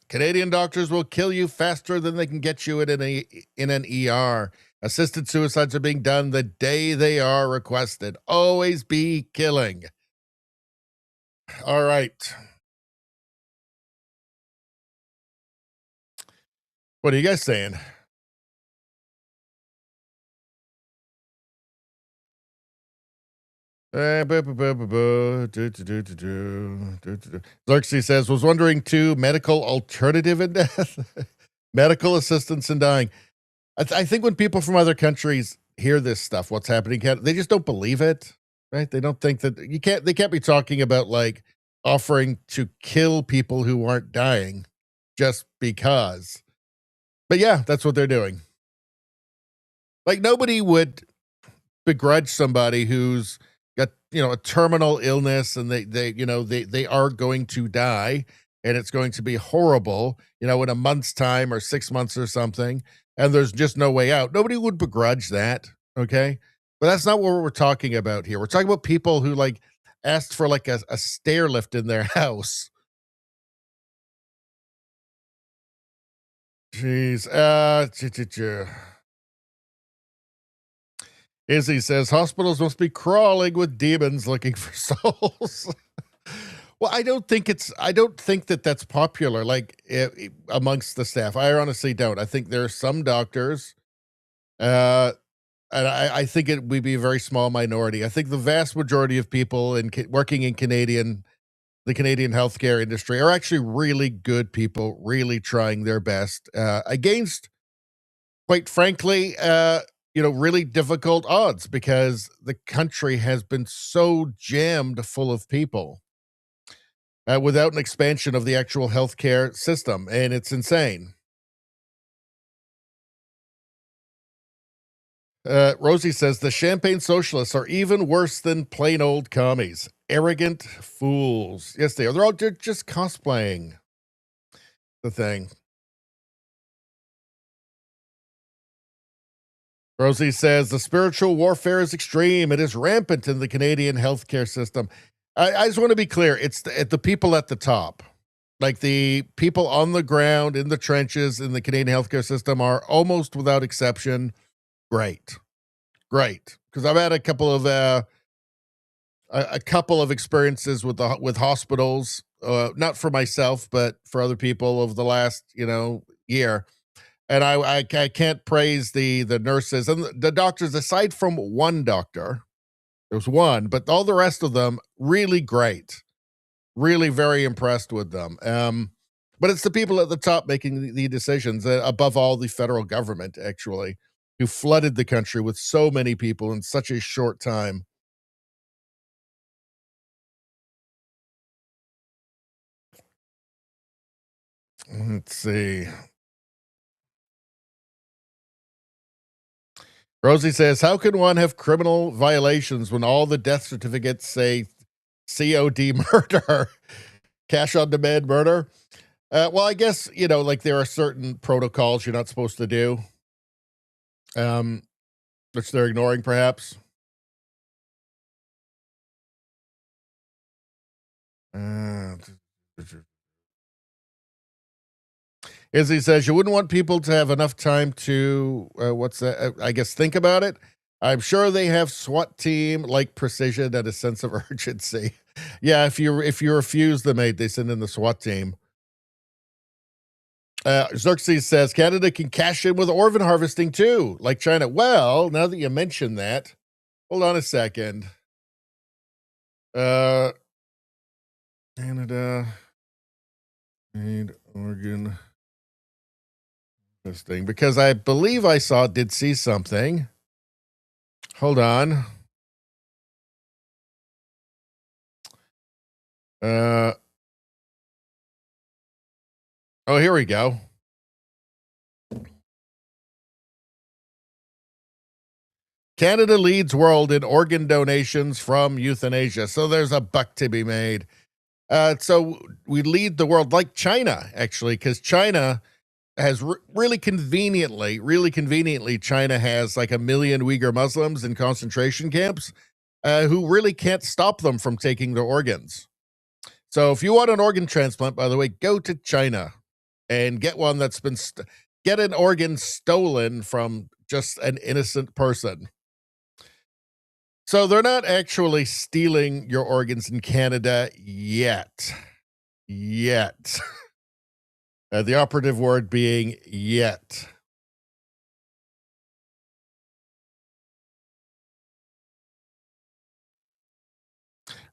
Canadian doctors will kill you faster than they can get you in an ER. Assisted suicides are being done the day they are requested. Always be killing. All right. What are you guys saying? Xerxes says, was wondering too, medical alternative in death? Medical assistance in dying. I think when people from other countries hear this stuff, what's happening, they just don't believe it, right? They don't think that they can't be talking about like offering to kill people who aren't dying just because. But yeah, that's what they're doing. Like nobody would begrudge somebody who's got, a terminal illness and they are going to die and it's going to be horrible, in a month's time or 6 months or something, and there's just no way out. Nobody would begrudge that, okay? But that's not what we're talking about here. We're talking about people who like asked for like a stair lift in their house. Jeez. Izzy says hospitals must be crawling with demons looking for souls. Well, I don't think that that's popular, like amongst the staff. I honestly don't. I think there are some doctors, and I think it would be a very small minority. I think the vast majority of people working in the Canadian healthcare industry are actually really good people, really trying their best against, quite frankly, really difficult odds because the country has been so jammed full of people without an expansion of the actual healthcare system. And it's insane. Rosie says the champagne socialists are even worse than plain old commies. Arrogant fools. Yes, they are. They're just cosplaying the thing. Rosie says the spiritual warfare is extreme. It is rampant in the Canadian healthcare system. I just want to be clear. It's the people at the top. Like the people on the ground in the trenches in the Canadian healthcare system are almost without exception great. Because I've had a couple of experiences with hospitals, not for myself, but for other people over the last, year. And I can't praise the nurses and the doctors, aside from one doctor. There was one, but all the rest of them really great. Really very impressed with them. But it's the people at the top making the decisions, above all the federal government, actually, who flooded the country with so many people in such a short time. Let's see. Rosie says, how can one have criminal violations when all the death certificates say COD murder, cash on demand murder? Well, I guess, like there are certain protocols you're not supposed to do, which they're ignoring perhaps. Izzy says you wouldn't want people to have enough time to I guess think about it. I'm sure they have SWAT team like precision and a sense of urgency. Yeah, if you refuse the mate, they send in the SWAT team. Xerxes says Canada can cash in with organ harvesting too, like China. Well, now that you mention that, hold on a second. Canada made organ harvesting because I believe I did see something. Hold on. Oh, here we go. Canada leads world in organ donations from euthanasia. So there's a buck to be made. So we lead the world like China, actually, because China has really conveniently, China has like 1 million Uyghur Muslims in concentration camps who really can't stop them from taking their organs. So if you want an organ transplant, by the way, go to China and get one that's been, get an organ stolen from just an innocent person. So they're not actually stealing your organs in Canada yet. Yet. The operative word being yet.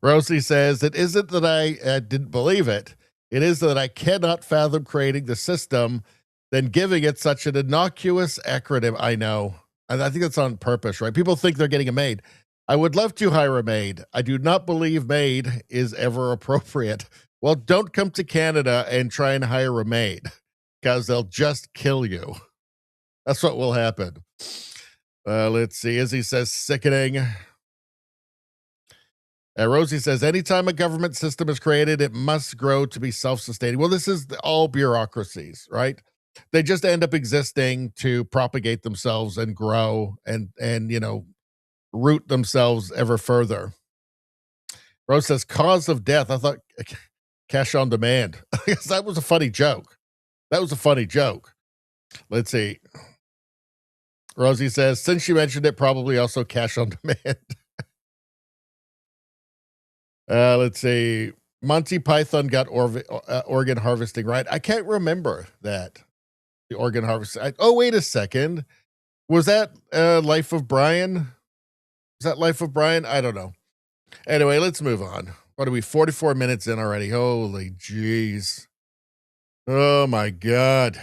Rosie says, it isn't that I didn't believe it. It is that I cannot fathom creating the system, then giving it such an innocuous acronym. I know. And I think that's on purpose, right? People think they're getting a maid. I would love to hire a maid. I do not believe maid is ever appropriate. Well, don't come to Canada and try and hire a maid because they'll just kill you. That's what will happen. Let's see. Izzy says, sickening. Rosie says, anytime a government system is created, it must grow to be self-sustaining. Well, this is all bureaucracies, right? They just end up existing to propagate themselves and grow and root themselves ever further. Rose says, cause of death. I thought cash on demand. That was a funny joke. Let's see. Rosie says, since you mentioned it, probably also cash on demand. Let's see. Monty Python got organ harvesting right. I can't remember that. The organ harvesting. Oh, wait a second. Was that Life of Brian? Is that Life of Brian? I don't know. Anyway, let's move on. What are we, 44 minutes in already? Holy jeez. Oh, my God.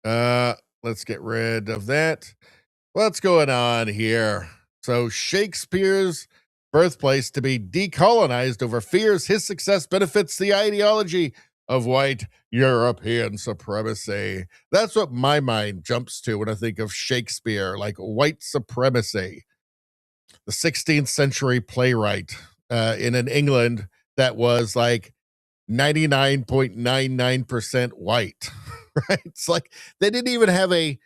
Let's get rid of that. What's going on here? So Shakespeare's birthplace to be decolonized over fears his success benefits the ideology of white European supremacy. That's what my mind jumps to when I think of Shakespeare, like white supremacy. The 16th century playwright in an England that was like 99.99% white, right? It's like they didn't even have a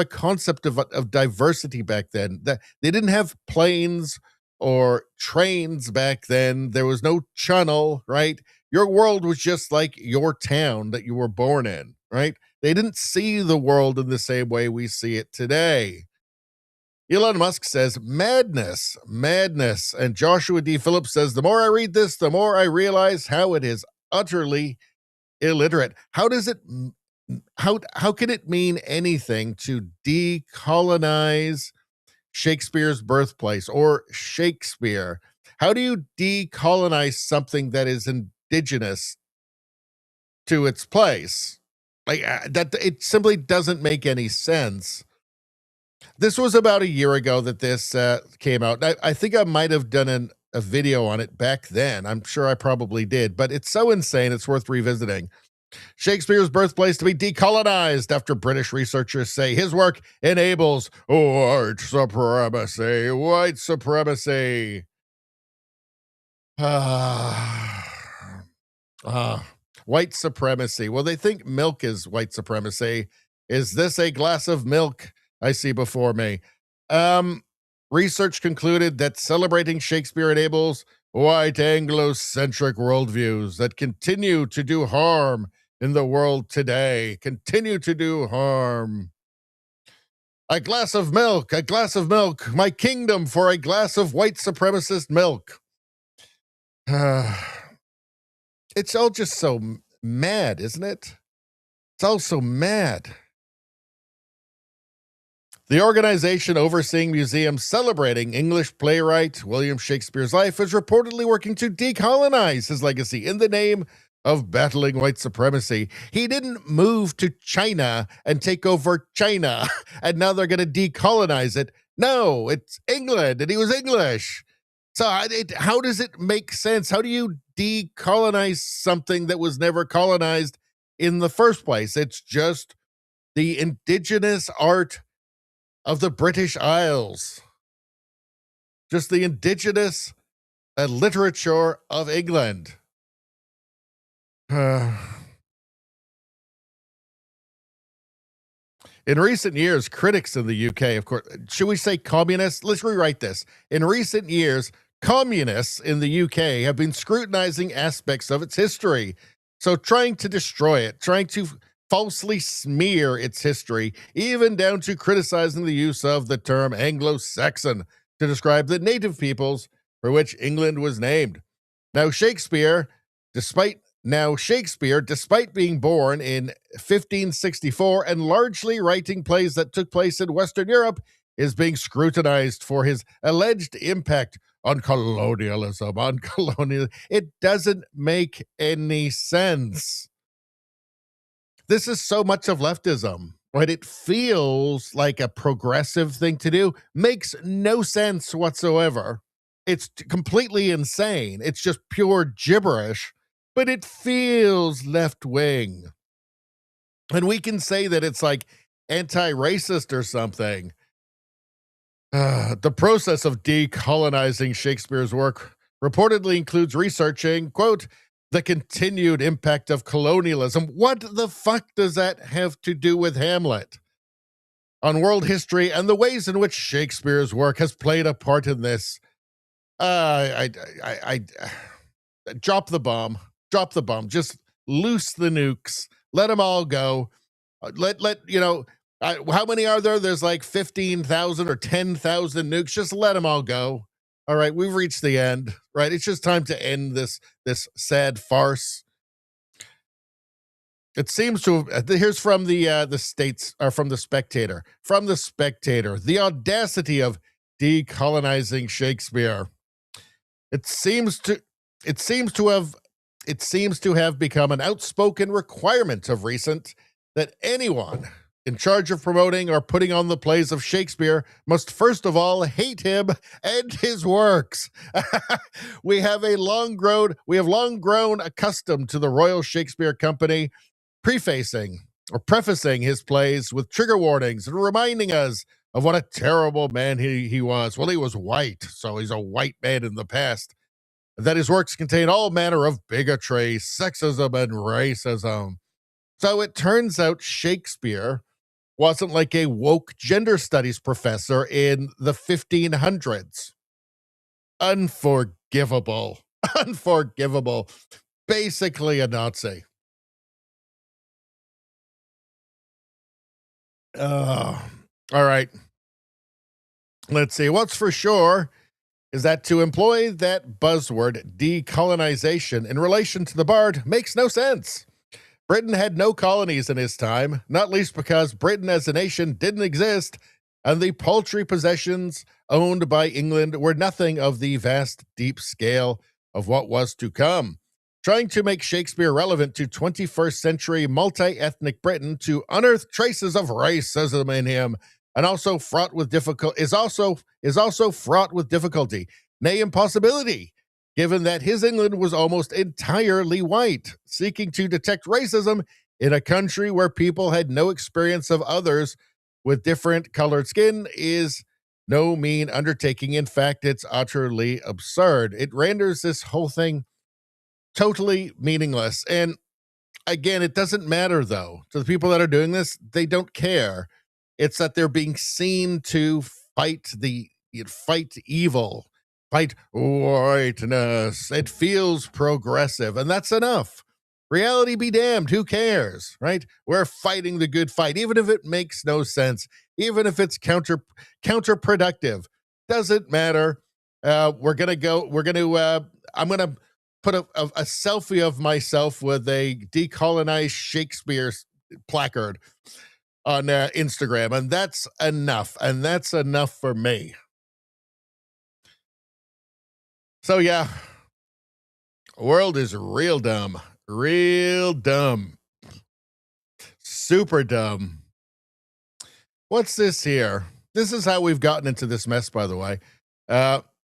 concept of diversity back then. They didn't have planes or trains back then. There was no channel, right? Your world was just like your town that you were born in, right? They didn't see the world in the same way we see it today. Elon Musk says, madness. And Joshua D. Phillips says, the more I read this, the more I realize how it is utterly illiterate. How can it mean anything to decolonize Shakespeare's birthplace or Shakespeare? How do you decolonize something that is indigenous to its place? Like that, it simply doesn't make any sense. This was about a year ago that this came out. I think I might have done a video on it back then. I'm sure I probably did, but it's so insane, it's worth revisiting. Shakespeare's birthplace to be decolonized after British researchers say his work enables white supremacy. White supremacy. White supremacy. Well, they think milk is white supremacy. Is this a glass of milk I see before me? Research concluded that celebrating Shakespeare enables white Anglo-centric worldviews that continue to do harm in the world today. Continue to do harm. A glass of milk, my kingdom for a glass of white supremacist milk. It's all just so mad, isn't it? It's all so mad. The organization overseeing museums celebrating English playwright William Shakespeare's life is reportedly working to decolonize his legacy in the name of battling white supremacy. He didn't move to China and take over China, and now they're going to decolonize it. No, it's England, and he was English. So how does it make sense? How do you decolonize something that was never colonized in the first place? It's just the indigenous art of the British Isles. Just the indigenous literature of England. In recent years, critics in the UK, of course, should we say communists? Let's rewrite this. In recent years, communists in the UK have been scrutinizing aspects of its history. So trying to destroy it, trying to falsely smear its history, even down to criticizing the use of the term Anglo-Saxon to describe the native peoples for which England was named. Now Shakespeare, despite being born in 1564 and largely writing plays that took place in Western Europe, is being scrutinized for his alleged impact on colonialism, It doesn't make any sense. This is so much of leftism, right? It feels like a progressive thing to do, makes no sense whatsoever. It's completely insane. It's just pure gibberish, but it feels left-wing. And we can say that it's like anti-racist or something. The process of decolonizing Shakespeare's work reportedly includes researching, quote, the continued impact of colonialism. What the fuck does that have to do with Hamlet? On world history and the ways in which Shakespeare's work has played a part in this. Drop the bomb. Drop the bomb. Just loose the nukes. Let them all go. How many are there? There's like 15,000 or 10,000 nukes. Just let them all go. All right, we've reached the end, right? It's just time to end this sad farce. It seems to have, here's from the States, or from the Spectator. From the Spectator, the audacity of decolonizing Shakespeare. It seems to have become an outspoken requirement of recent that anyone in charge of promoting or putting on the plays of Shakespeare must first of all hate him and his works. We have long grown accustomed to the Royal Shakespeare Company prefacing his plays with trigger warnings and reminding us of what a terrible man he was. Well, he was white, so he's a white man in the past. That his works contain all manner of bigotry, sexism, and racism. So it turns out Shakespeare wasn't like a woke gender studies professor in the 1500s. Unforgivable. Unforgivable. Basically a Nazi. All right. Let's see. What's for sure is that to employ that buzzword, decolonization, in relation to the Bard makes no sense. Britain had no colonies in his time, not least because Britain as a nation didn't exist, and the paltry possessions owned by England were nothing of the vast, deep scale of what was to come. Trying to make Shakespeare relevant to 21st century multi-ethnic Britain to unearth traces of racism in him, and also fraught with is also fraught with difficulty, nay impossibility, given that his England was almost entirely white. Seeking to detect racism in a country where people had no experience of others with different colored skin is no mean undertaking. In fact, it's utterly absurd. It renders this whole thing totally meaningless. And again, it doesn't matter, though. To the people that are doing this, they don't care. It's that they're being seen to fight evil, fight whiteness. It feels progressive, and that's enough. Reality be damned. Who cares, right? We're fighting the good fight, even if it makes no sense, even if it's counterproductive. Doesn't matter. I'm going to put a selfie of myself with a Decolonized Shakespeare placard on Instagram, and that's enough. And that's enough for me. So, yeah, world is real dumb. Real dumb. Super dumb. What's this here? This is how we've gotten into this mess, by the way.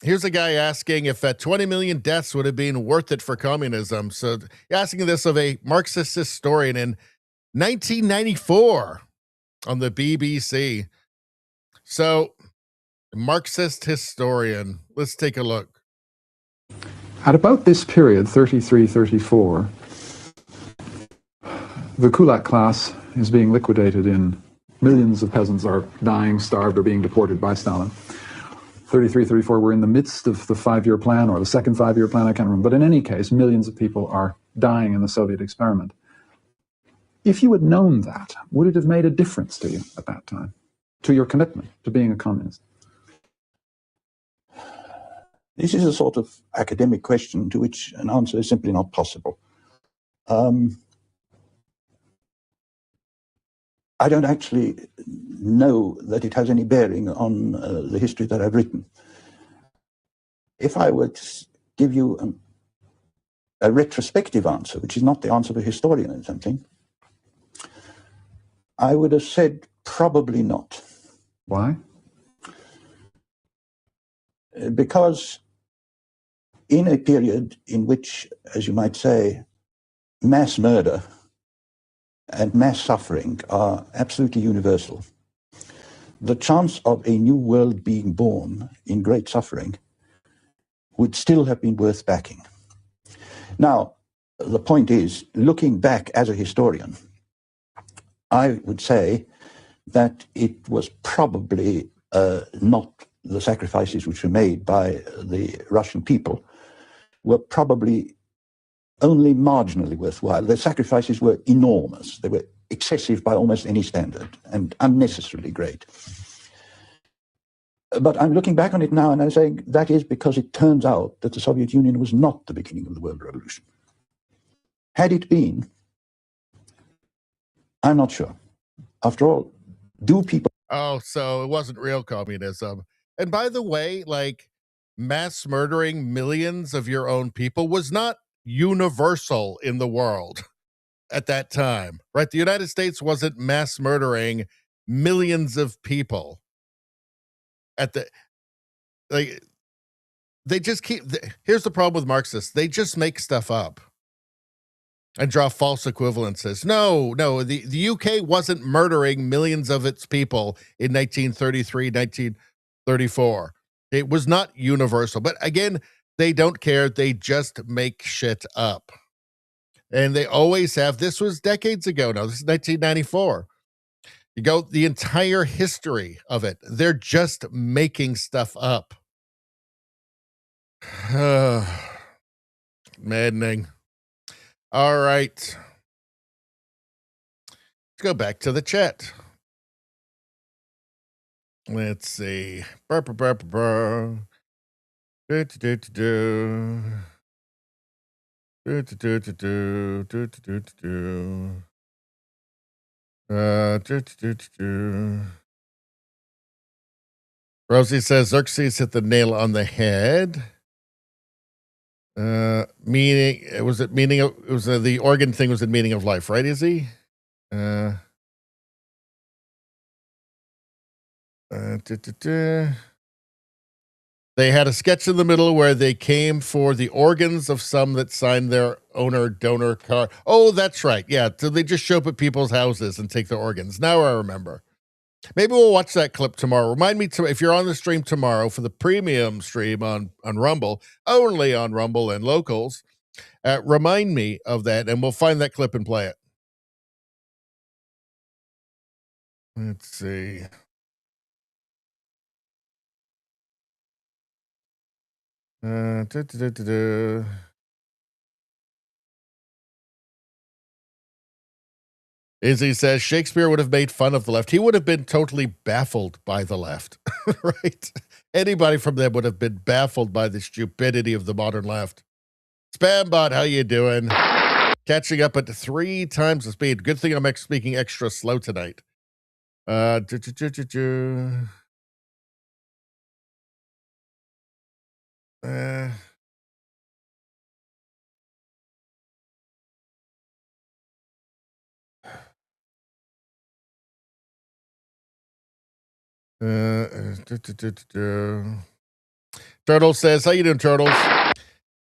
Here's a guy asking if 20 million deaths would have been worth it for communism. So asking this of a Marxist historian in 1994 on the BBC. So, Marxist historian, let's take a look. At about this period, 33, 34, the kulak class is being liquidated in millions of peasants are dying, starved, or being deported by Stalin. 33, 34, we're in the midst of the 5-year plan or the second 5-year plan, I can't remember. But in any case, millions of people are dying in the Soviet experiment. If you had known that, would it have made a difference to you at that time, to your commitment to being a communist? This is a sort of academic question to which an answer is simply not possible. I don't actually know that it has any bearing on the history that I've written. If I were to give you a retrospective answer, which is not the answer of a historian or something, I would have said probably not. Why? Because in a period in which, as you might say, mass murder and mass suffering are absolutely universal, the chance of a new world being born in great suffering would still have been worth backing. Now, the point is, looking back as a historian, I would say that it was probably not the sacrifices which were made by the Russian people were probably only marginally worthwhile. The sacrifices were enormous. They were excessive by almost any standard and unnecessarily great. But I'm looking back on it now and I'm saying that is because it turns out that the Soviet Union was not the beginning of the world revolution. Had it been, I'm not sure. After all, do people... Oh, so it wasn't real communism. And by the way, like, mass murdering millions of your own people was not universal in the world at that time, right? The United States wasn't mass murdering millions of people at the, like, they just keep, here's the problem with Marxists. They just make stuff up and draw false equivalences. No, the UK wasn't murdering millions of its people in 1933, 1934. It was not universal. But again, they don't care. They just make shit up. And they always have. This was decades ago now. This is 1994. You go the entire history of it. They're just making stuff up. Maddening. All right. Let's go back to the chat. Let's see. Burr, burr, burr, burr. Do, do, do, do. Do, do, do, do, do. Do, do, do, do. Do, do, do, do. Rosie says Xerxes hit the nail on the head. Meaning, was it meaning of, it was the organ thing was the meaning of life, right? Is he? They had a sketch in the middle where they came for the organs of some that signed their owner donor card. Oh, that's right. Yeah. So they just show up at people's houses and take their organs. Now I remember. Maybe we'll watch that clip tomorrow. Remind me to, if you're on the stream tomorrow for the premium stream on Rumble, only on Rumble and locals, remind me of that and we'll find that clip and play it. Let's see. Izzy says Shakespeare would have made fun of the left. He would have been totally baffled by the left, right? Anybody from them would have been baffled by the stupidity of the modern left. Spambot, how you doing? Catching up at 3 times the speed. Good thing I'm speaking extra slow tonight. Turtles says, how you doing, Turtles?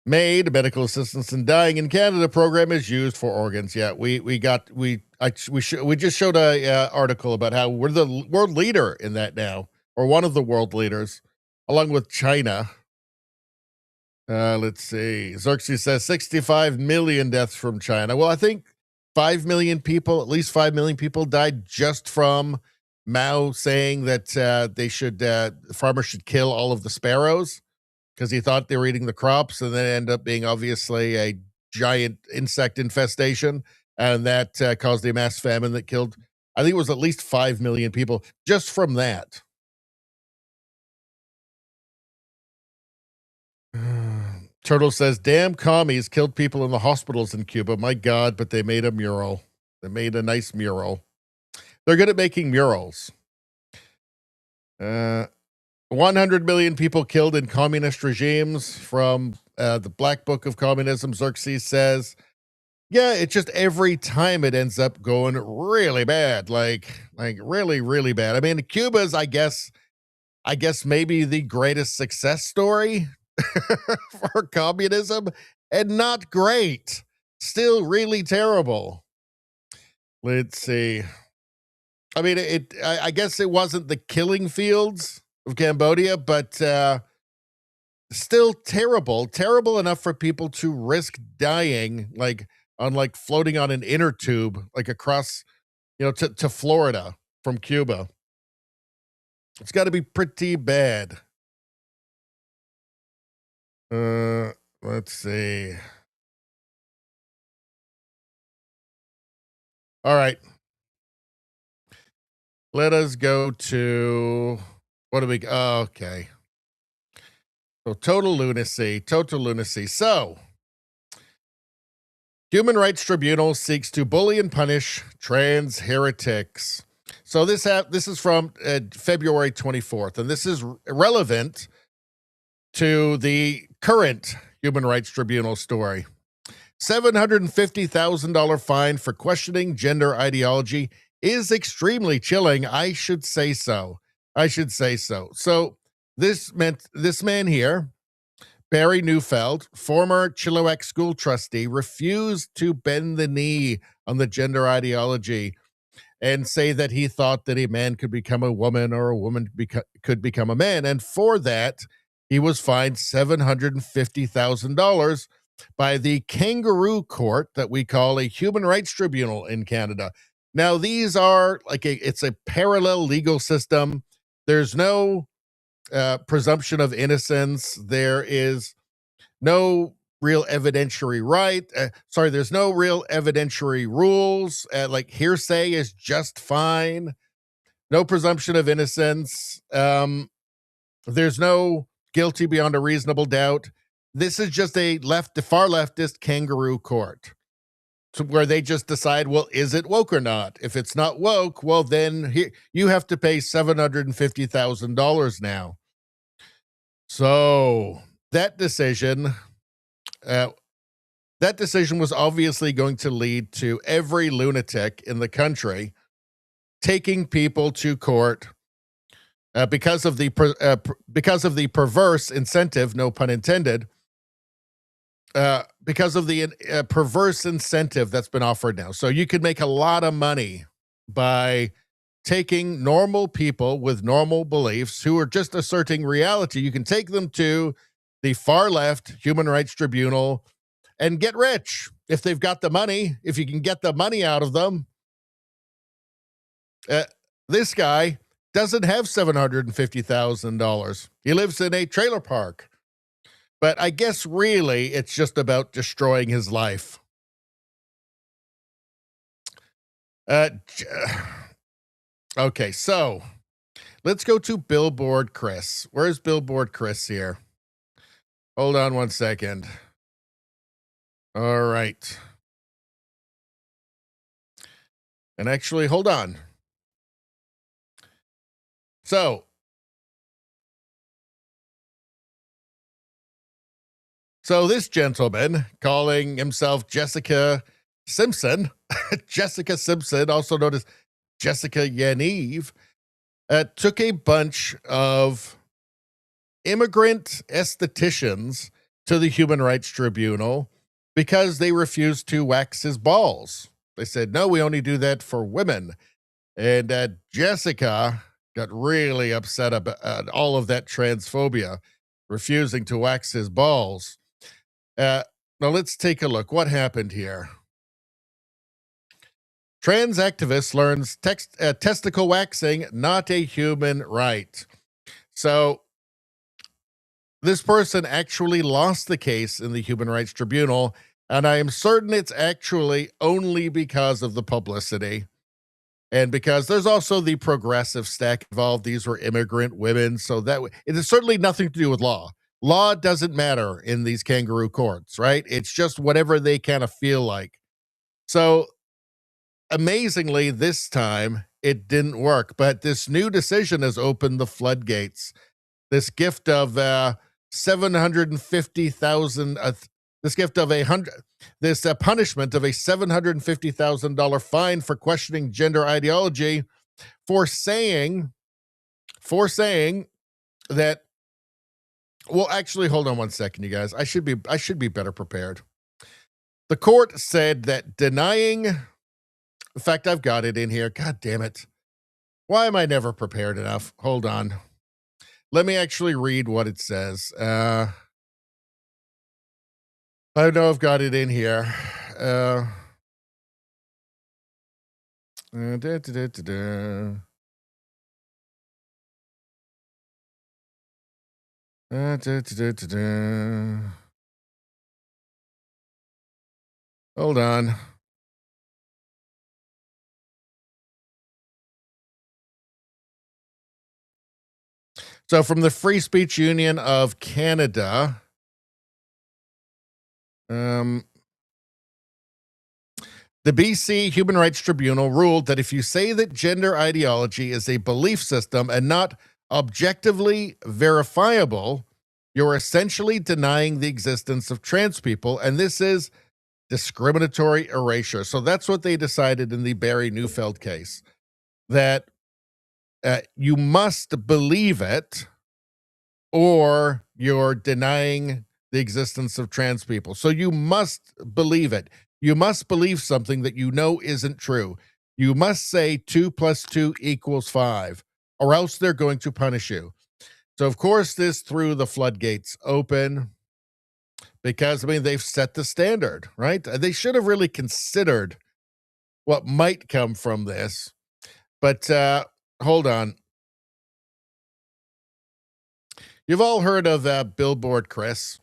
MAID, medical assistance in dying in Canada program is used for organs. Yeah, we just showed a article about how we're the world leader in that now, or one of the world leaders, along with China. Let's see. Xerxes says 65 million deaths from China. Well, I think 5 million people, at least 5 million people died just from Mao saying that farmers should kill all of the sparrows because he thought they were eating the crops, and then it ended up being obviously a giant insect infestation, and that caused a mass famine that killed, I think it was at least 5 million people just from that. Turtle says, damn commies killed people in the hospitals in Cuba. My God, but they made a mural. They made a nice mural. They're good at making murals. 100 million people killed in communist regimes from the Black Book of Communism, Xerxes says. Yeah, it's just every time it ends up going really bad, like really, really bad. I mean, Cuba's, I guess maybe the greatest success story for communism, and not great. Still really terrible. Let's see. I mean, I guess it wasn't the killing fields of Cambodia, but still terrible enough for people to risk dying, like floating on an inner tube, like across, to Florida from Cuba. It's got to be pretty bad. Let's see. All right. Let us go to, what do we, okay. So total lunacy. So, Human Rights Tribunal seeks to bully and punish trans heretics. So this is from February 24th, and this is relevant to the current Human Rights Tribunal story. $750,000 fine for questioning gender ideology is extremely chilling. I should say so. So this man here, Barry Neufeld, former Chilliwack school trustee, refused to bend the knee on the gender ideology and say that he thought that a man could become a woman or a woman could become a man. And for that, he was fined $750,000 by the Kangaroo court that we call a human rights tribunal in Canada. Now, these are it's a parallel legal system. There's no presumption of innocence. There is no real evidentiary there's no real evidentiary rules. Like hearsay is just fine. No presumption of innocence. There's no guilty beyond a reasonable doubt. This is just the far leftist kangaroo court, where they just decide, well, is it woke or not? If it's not woke, well, then you have to pay $750,000 now. So that decision was obviously going to lead to every lunatic in the country taking people to court because of the perverse incentive, no pun intended, because of the perverse incentive that's been offered now. So you could make a lot of money by taking normal people with normal beliefs who are just asserting reality. You can take them to the far left Human Rights Tribunal and get rich if they've got the money, if you can get the money out of them. This guy doesn't have $750,000. He lives in a trailer park. But I guess really it's just about destroying his life. Okay, so let's go to Billboard Chris. Where's Billboard Chris here? Hold on one second. All right. And actually, hold on. So this gentleman calling himself Jessica Simpson, Jessica Simpson, also known as Jessica Yaniv, took a bunch of immigrant estheticians to the Human Rights Tribunal because they refused to wax his balls. They said, no, we only do that for women. And Jessica got really upset about all of that transphobia, refusing to wax his balls. Now let's take a look. What happened here? Trans activist learns testicle waxing, not a human right. So this person actually lost the case in the Human Rights Tribunal, and I am certain it's actually only because of the publicity. And because there's also the progressive stack involved. These were immigrant women, so that it is certainly nothing to do with law. Law doesn't matter in these kangaroo courts, right? It's just whatever they kind of feel like. So amazingly, this time it didn't work, but this new decision has opened the floodgates. This gift of $750,000, this punishment of a $750,000 fine for questioning gender ideology for saying that. Well, actually, hold on one second, you guys. I should be better prepared. The court said that denying, in fact, I've got it in here. God damn it. Why am I never prepared enough? Hold on. Let me actually read what it says. I know I've got it in here. Hold on. So from the Free Speech Union of Canada, the BC Human Rights Tribunal ruled that if you say that gender ideology is a belief system and not objectively verifiable, you're essentially denying the existence of trans people, and this is discriminatory erasure. So that's what they decided in the Barry Neufeld case, that you must believe it or you're denying the existence of trans people. So you must believe it. You must believe something that you know isn't true. You must say 2 + 2 = 5, or else they're going to punish you. So, of course, this threw the floodgates open because, I mean, they've set the standard, right? They should have really considered what might come from this. But hold on. You've all heard of Billboard Chris.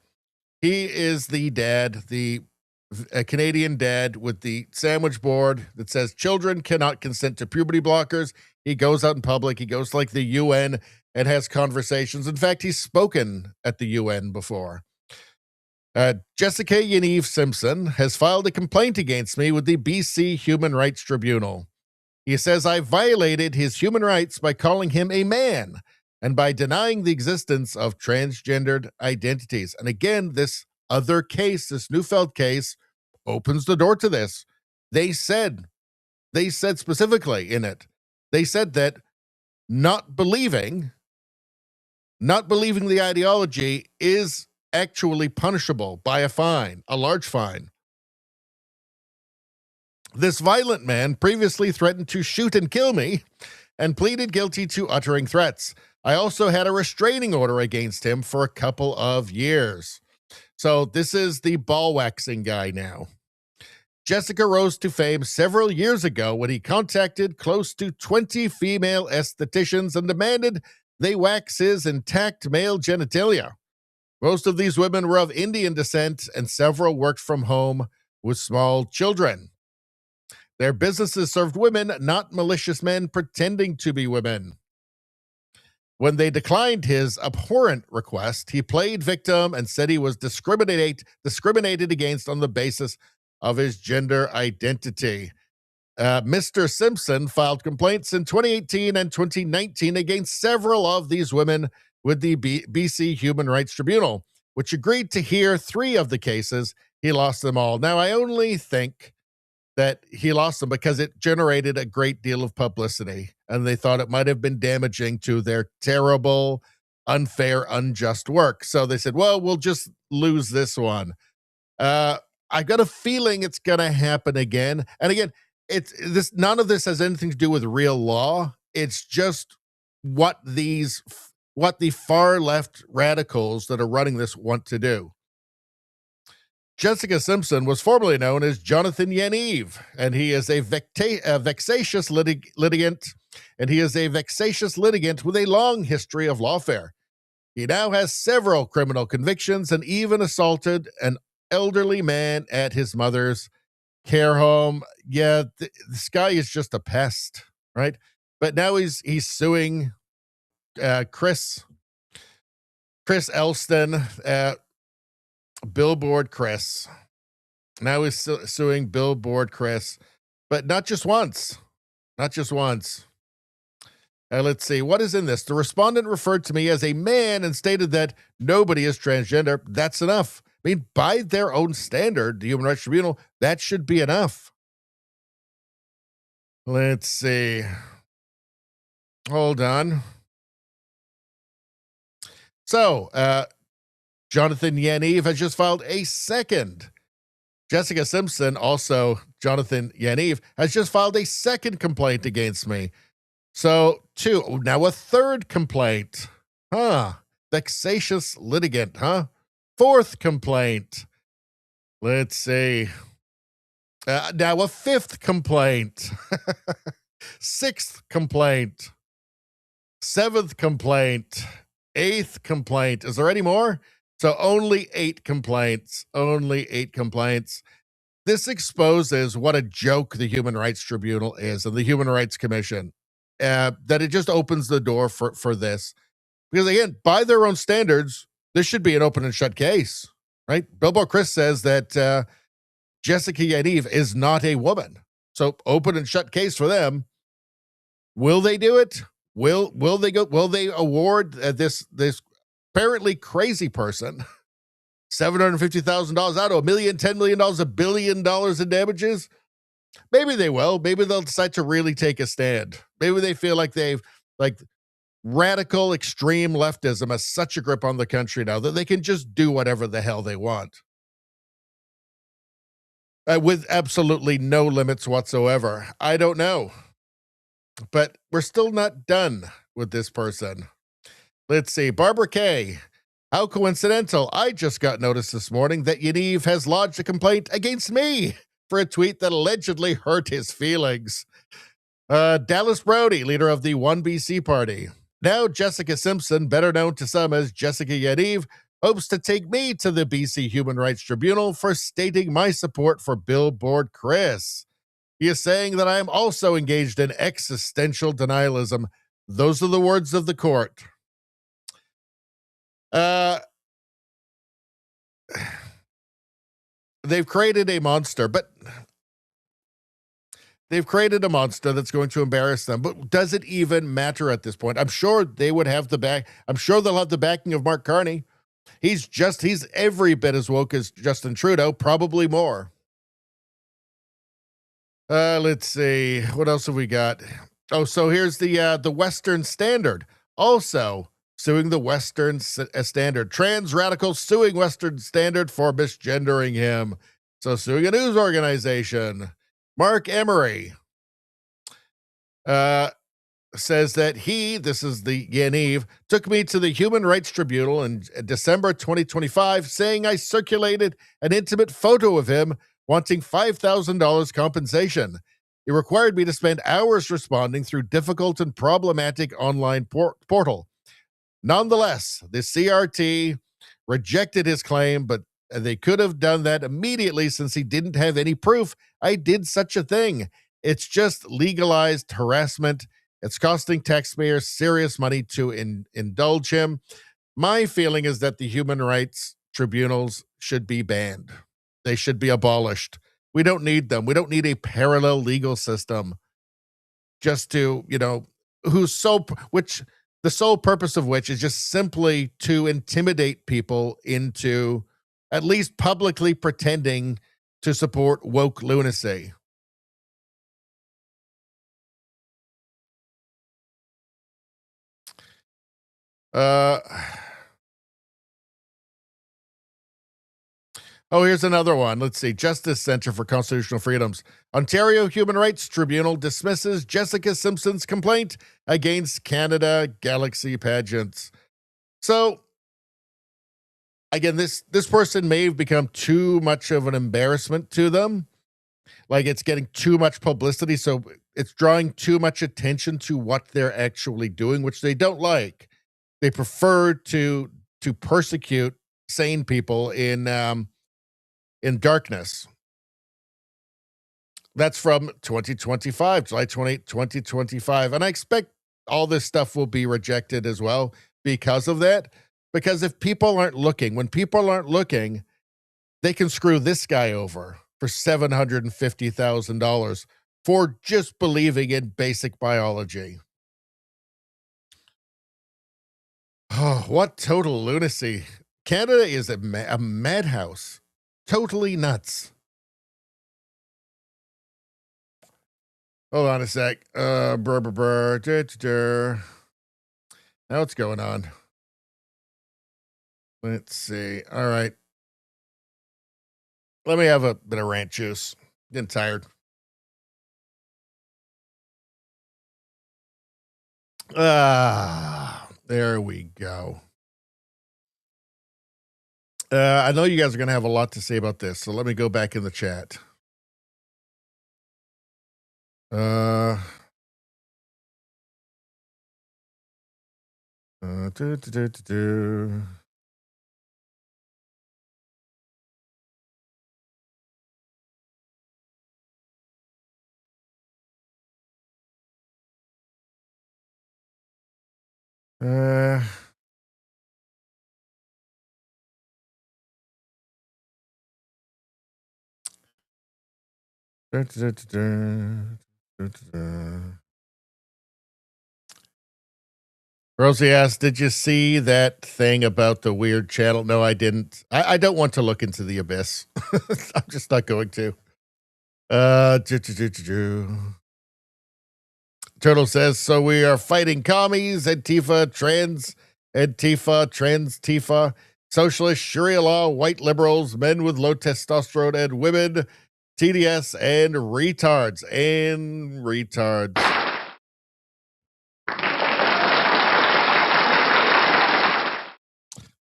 He is the dad, a Canadian dad with the sandwich board that says children cannot consent to puberty blockers. He goes out in public. He goes to like the UN and has conversations. In fact, he's spoken at the UN before. Jessica Yaniv Simpson has filed a complaint against me with the BC Human Rights Tribunal. He says I violated his human rights by calling him a man and by denying the existence of transgendered identities. And again, this other case, this Neufeld case, opens the door to this. They said specifically in it, they said that not believing the ideology is actually punishable by a fine, a large fine. This violent man previously threatened to shoot and kill me and pleaded guilty to uttering threats. I also had a restraining order against him for a couple of years. So this is the ball waxing guy now. Jessica rose to fame several years ago when he contacted close to 20 female estheticians and demanded they wax his intact male genitalia. Most of these women were of Indian descent, and several worked from home with small children. Their businesses served women, not malicious men pretending to be women. When they declined his abhorrent request, he played victim and said he was discriminated against on the basis of his gender identity. Mr. Simpson filed complaints in 2018 and 2019 against several of these women with the BC Human Rights Tribunal, which agreed to hear 3 of the cases. He lost them all. Now, I only think that he lost them because it generated a great deal of publicity, and they thought it might have been damaging to their terrible, unfair, unjust work. So they said, well, we'll just lose this one. I got a feeling it's going to happen again. And again, none of this has anything to do with real law. It's just what the far left radicals that are running this want to do. Jessica Simpson was formerly known as Jonathan Yaniv, and he is a vexatious litigant, and he is a vexatious litigant with a long history of lawfare. He now has several criminal convictions and even assaulted an elderly man at his mother's care home. Yeah, this guy is just a pest, right? But now he's suing Chris Elston, Billboard Chris. Now he's suing Billboard Chris, but not just once. Let's see. What is in this? The respondent referred to me as a man and stated that nobody is transgender. That's enough. I mean, by their own standard, the Human Rights Tribunal, that should be enough. Let's see. Hold on. So, Jonathan Yaniv has just filed a second. Jessica Simpson, also Jonathan Yaniv, has just filed a second complaint against me. So, 2. Now a third complaint. Vexatious litigant, 4th complaint. Let's see. Now a 5th complaint. 6th complaint. 7th complaint. 8th complaint. Is there any more? So only 8 complaints. This exposes what a joke the Human Rights Tribunal is and the Human Rights Commission. That it just opens the door for this. Because again, by their own standards, this should be an open and shut case, right? Billboard Chris says that Jessica Yaniv is not a woman. So open and shut case for them. Will they do it? Will they award this apparently crazy person $750,000 out of $1 million, $10 million, $1 billion in damages? Maybe they will. Maybe they'll decide to really take a stand. Maybe they feel like radical extreme leftism has such a grip on the country now that they can just do whatever the hell they want. With absolutely no limits whatsoever. I don't know. But we're still not done with this person. Let's see. Barbara Kay. How coincidental. I just got notice this morning that Yaniv has lodged a complaint against me for a tweet that allegedly hurt his feelings. Dallas Brody, leader of the 1BC party. Now Jessica Simpson, better known to some as Jessica Yaniv, hopes to take me to the BC Human Rights Tribunal for stating my support for Billboard Chris. He is saying that I am also engaged in existential denialism. Those are the words of the court. They've created a monster, that's going to embarrass them. But does it even matter at this point? I'm sure they would have I'm sure they'll have the backing of Mark Carney. He's every bit as woke as Justin Trudeau, probably more. Let's see. What else have we got? Oh, so here's the Western Standard. Also suing the Western Standard. Trans radicals suing Western Standard for misgendering him. So suing a news organization. Mark Emery says that this is the Yaniv, took me to the Human Rights Tribunal in December 2025, saying I circulated an intimate photo of him wanting $5,000 compensation. It required me to spend hours responding through difficult and problematic online portal. Nonetheless, the CRT rejected his claim, but they could have done that immediately since he didn't have any proof I did such a thing. It's just legalized harassment. It's costing taxpayers serious money to indulge him. My feeling is that the human rights tribunals should be banned. They should be abolished. We don't need them. We don't need a parallel legal system just to, which the sole purpose of which is just simply to intimidate people into at least publicly pretending to support woke lunacy. Here's another one. Let's see. Justice Center for Constitutional Freedoms. Ontario Human Rights Tribunal dismisses Jessica Simpson's complaint against Canada Galaxy pageants. So, again, this person may have become too much of an embarrassment to them. Like, it's getting too much publicity, so it's drawing too much attention to what they're actually doing, which they don't like. They prefer to persecute sane people in darkness. That's from 2025, July 28, 2025. And I expect all this stuff will be rejected as well because of that. Because if people aren't looking, when people aren't looking, they can screw this guy over for $750,000 for just believing in basic biology. Oh, what total lunacy. Canada is a madhouse. Totally nuts. Hold on a sec. Now what's going on? Let's see. All right. Let me have a bit of ranch juice. Getting tired. There we go. I know you guys are going to have a lot to say about this, so let me go back in the chat. Rosie asked, did you see that thing about the weird channel? No, I didn't. I don't want to look into the abyss. I'm just not going to. Turtle says, so we are fighting commies, Antifa, trans, Tifa, socialist, Sharia law, white liberals, men with low testosterone, and women, TDS, and retards.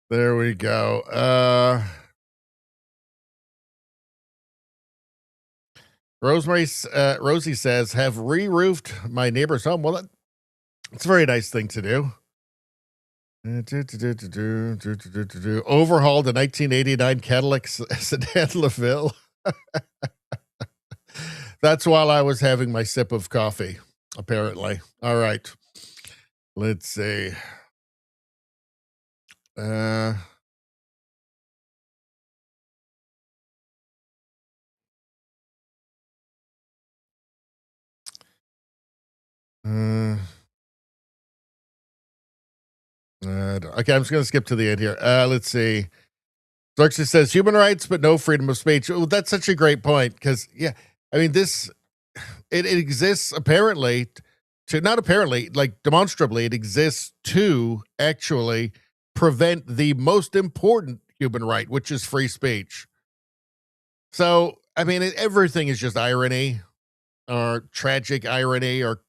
There we go. Rosie says, have re-roofed my neighbor's home. Well, that's a very nice thing to do. Overhauled a 1989 Cadillac sedan LaVille. That's while I was having my sip of coffee, apparently. All right. Let's see. Okay, I'm just going to skip to the end here. Let's see. Xerxes says human rights, but no freedom of speech. Well, that's such a great point because, yeah, I mean, it exists apparently not apparently, like demonstrably, it exists to actually prevent the most important human right, which is free speech. So, I mean, everything is just irony or tragic irony or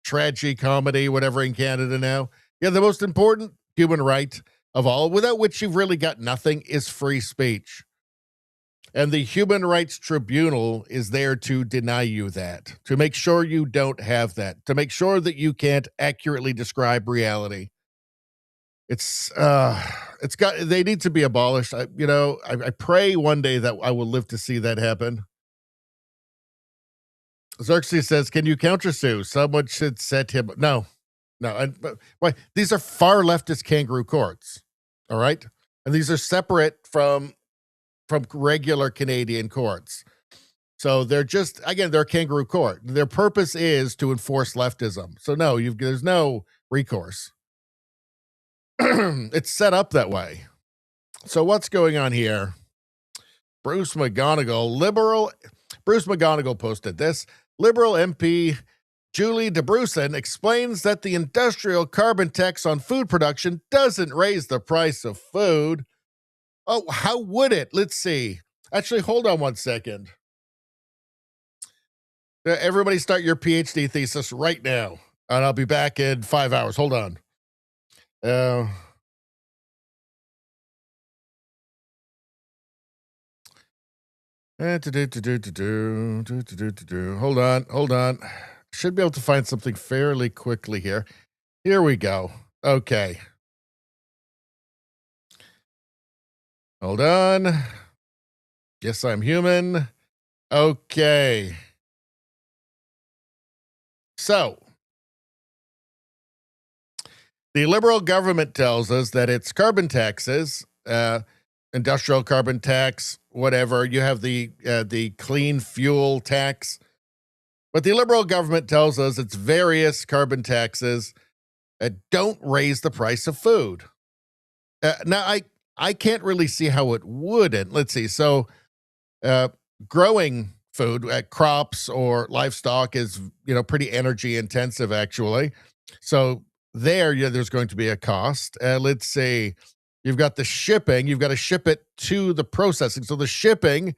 tragicomedy, whatever in Canada now. Yeah, the most important human right of all, without which you've really got nothing, is free speech. And the Human Rights Tribunal is there to deny you that, to make sure you don't have that, to make sure that you can't accurately describe reality. They need to be abolished. I pray one day that I will live to see that happen. Xerxes says, can you countersue? Someone should set him. No. But why? These are far leftist kangaroo courts. All right. And these are separate from regular Canadian courts. So they're just, again, they're a kangaroo court. Their purpose is to enforce leftism. So no, there's no recourse. It's set up that way. So what's going on here? Bruce McGonigal posted this. Liberal MP Julie DeBrusen explains that the industrial carbon tax on food production doesn't raise the price of food. Oh, how would it? Let's see. Actually, hold on one second. Everybody start your PhD thesis right now, and I'll be back in 5 hours. Hold on. Hold on. Should be able to find something fairly quickly here. Here we go. Okay. Hold on. Yes, I'm human. Okay. So, the Liberal government tells us that it's carbon taxes, industrial carbon tax, whatever. You have the clean fuel tax. But the Liberal government tells us it's various carbon taxes that don't raise the price of food. Now, I can't really see how it wouldn't. Let's see. So, growing food, crops or livestock is, pretty energy intensive, actually. So there's going to be a cost. Let's see. You've got the shipping. You've got to ship it to the processing. So the shipping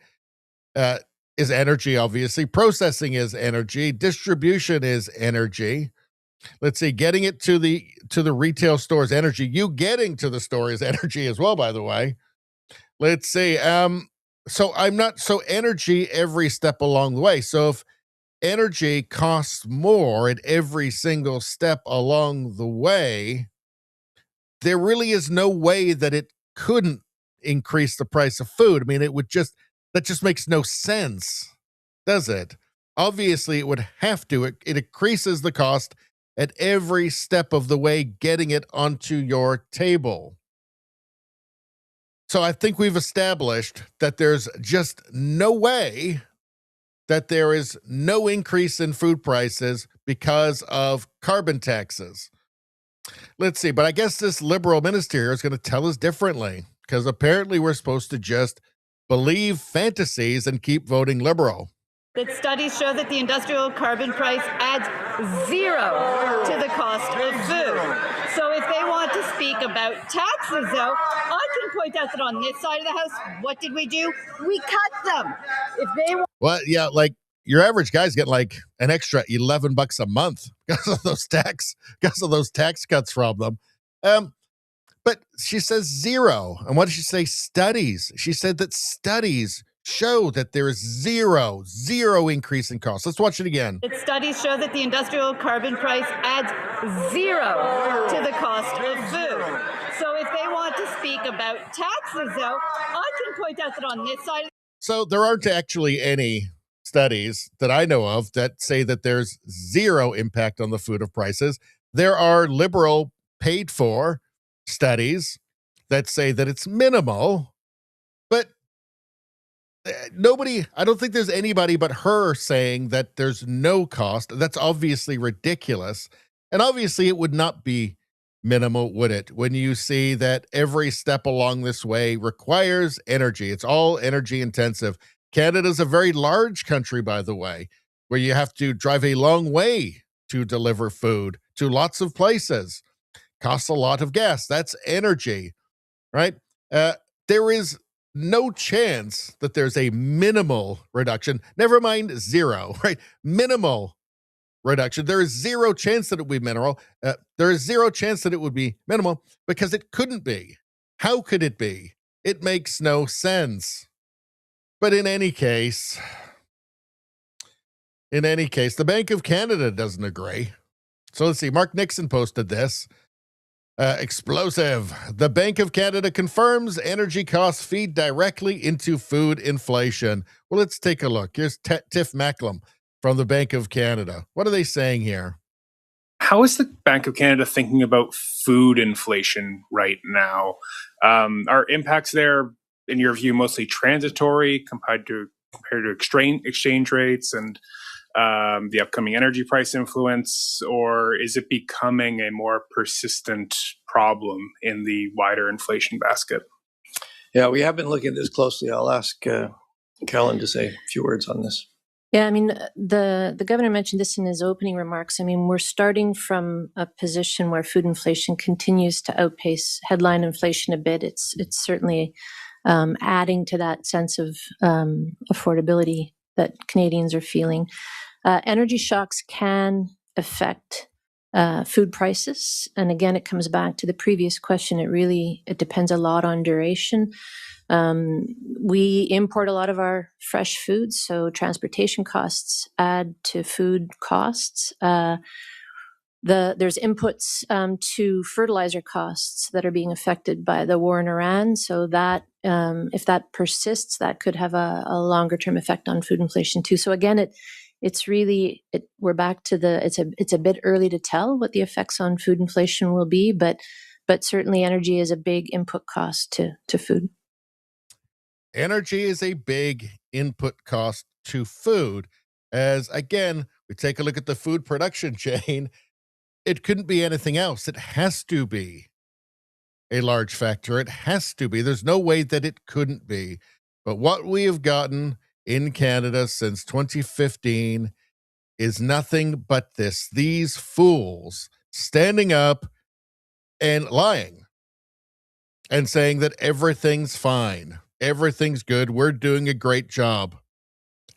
is energy, obviously. Processing is energy. Distribution is energy. Let's see. Getting it to the retail store is energy. You getting to the store is energy as well, by the way. Let's see. So energy every step along the way. So if energy costs more at every single step along the way, there really is no way that it couldn't increase the price of food. I mean, that just makes no sense, does it? Obviously, it would have to. It increases the cost at every step of the way getting it onto your table. So I think we've established that there's just no way that there is no increase in food prices because of carbon taxes. Let's see, but I guess this Liberal minister here is going to tell us differently, because apparently we're supposed to just believe fantasies and keep voting Liberal. That studies show that the industrial carbon price adds zero to the cost of food. So if they want to speak about taxes, though, I can point out that on this side of the house, what did we do? We cut them. If they want, well, yeah, like your average guy's getting like an extra $11 a month because of those tax cuts from them. But she says zero. And what did she say? Studies. She said that studies show that there is zero increase in costs. Let's watch it again. Studies show that the industrial carbon price adds zero to the cost of food. So if they want to speak about taxes, though, I can point out that on this side. So there aren't actually any studies that I know of that say that there's zero impact on the food of prices. There are Liberal paid for studies that say that it's minimal, but I don't think there's anybody but her saying that there's no cost. That's obviously ridiculous. And obviously it would not be minimal, would it? When you see that every step along this way requires energy. It's all energy intensive. Canada's a very large country, by the way, where you have to drive a long way to deliver food to lots of places. Costs a lot of gas. That's energy, right? There is no chance that there's a minimal reduction. Never mind zero, right? Minimal reduction. There is zero chance that it would be minimal. There is zero chance that it would be minimal because it couldn't be. How could it be? It makes no sense. But in any case, the Bank of Canada doesn't agree. So let's see. Mark Nixon posted this. Explosive. The Bank of Canada confirms energy costs feed directly into food inflation. Well, let's take a look. Here's Tiff Macklem from the Bank of Canada. What are they saying here? How is the Bank of Canada thinking about food inflation right now? Are impacts there, in your view, mostly transitory compared to exchange rates and the upcoming energy price influence, or is it becoming a more persistent problem in the wider inflation basket? Yeah, we have been looking at this closely. I'll ask Kellen to say a few words on this. Yeah, I mean, the governor mentioned this in his opening remarks. I mean, we're starting from a position where food inflation continues to outpace headline inflation a bit. It's certainly adding to that sense of affordability that Canadians are feeling. Energy shocks can affect food prices, and again, it comes back to the previous question. It depends a lot on duration. We import a lot of our fresh foods, so transportation costs add to food costs. There's inputs to fertilizer costs that are being affected by the war in Iran. So that if that persists, that could have a longer term effect on food inflation too. So again, we're back to it's a bit early to tell what the effects on food inflation will be, but certainly energy is a big input cost to food. Energy is a big input cost to food. As again, we take a look at the food production chain, it couldn't be anything else. It has to be a large factor. It has to be. There's no way that it couldn't be. But what we have gotten in Canada since 2015 is nothing but this. These fools standing up and lying and saying that everything's fine. Everything's good. We're doing a great job.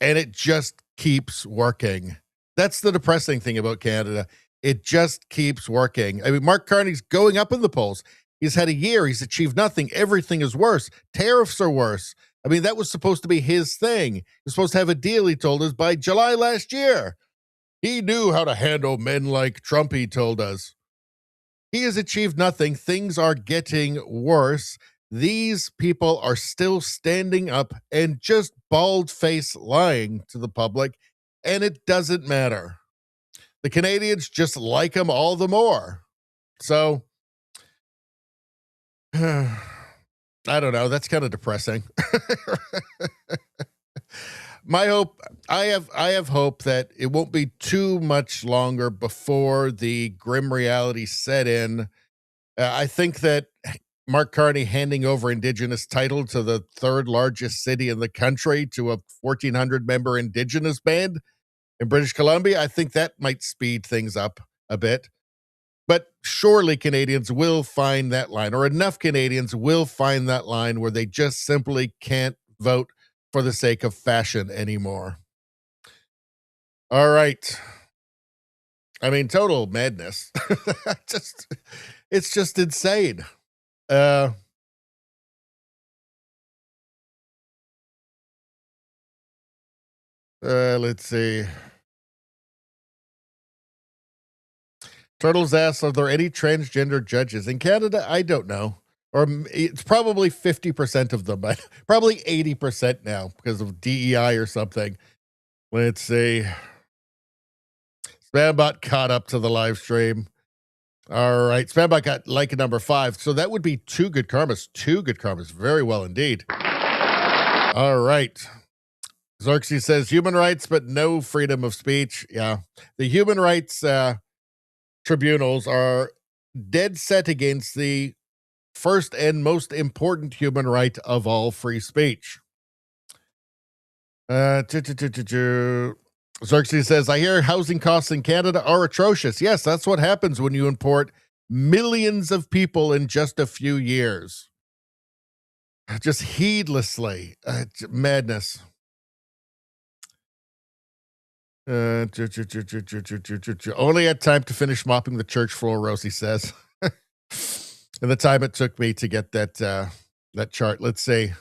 And it just keeps working. That's the depressing thing about Canada. It just keeps working. I mean, Mark Carney's going up in the polls. He's had a year. He's achieved nothing. Everything is worse. Tariffs are worse. I mean, that was supposed to be his thing. He was supposed to have a deal, he told us, by July last year. He knew how to handle men like Trump, he told us. He has achieved nothing. Things are getting worse. These people are still standing up and just bald-faced lying to the public, and it doesn't matter. The Canadians just like them all the more. So, I don't know. That's kind of depressing. I have hope that it won't be too much longer before the grim reality set in. I think that Mark Carney handing over Indigenous title to the third largest city in the country to a 1,400 member Indigenous band in British Columbia, I think that might speed things up a bit. But surely Canadians will find that line, or enough Canadians will find that line where they just simply can't vote for the sake of fashion anymore. All right. Total madness. It's just insane. Let's see. Turtles asks, are there any transgender judges in Canada? I don't know. Or it's probably 50% of them, but probably 80% now because of DEI or something. Let's see. Spambot caught up to the live stream. All right. Spambot got like number 5. So that would be 2 good karmas. 2 good karmas. Very well indeed. All right. Xerxes says human rights, but no freedom of speech. Yeah. The human rights tribunals are dead set against the first and most important human right of all, free speech. Xerxes says, I hear housing costs in Canada are atrocious. Yes, that's what happens when you import millions of people in just a few years. Just heedlessly. Madness. Only had time to finish mopping the church floor, Rosie says. And the time it took me to get that chart. Let's see.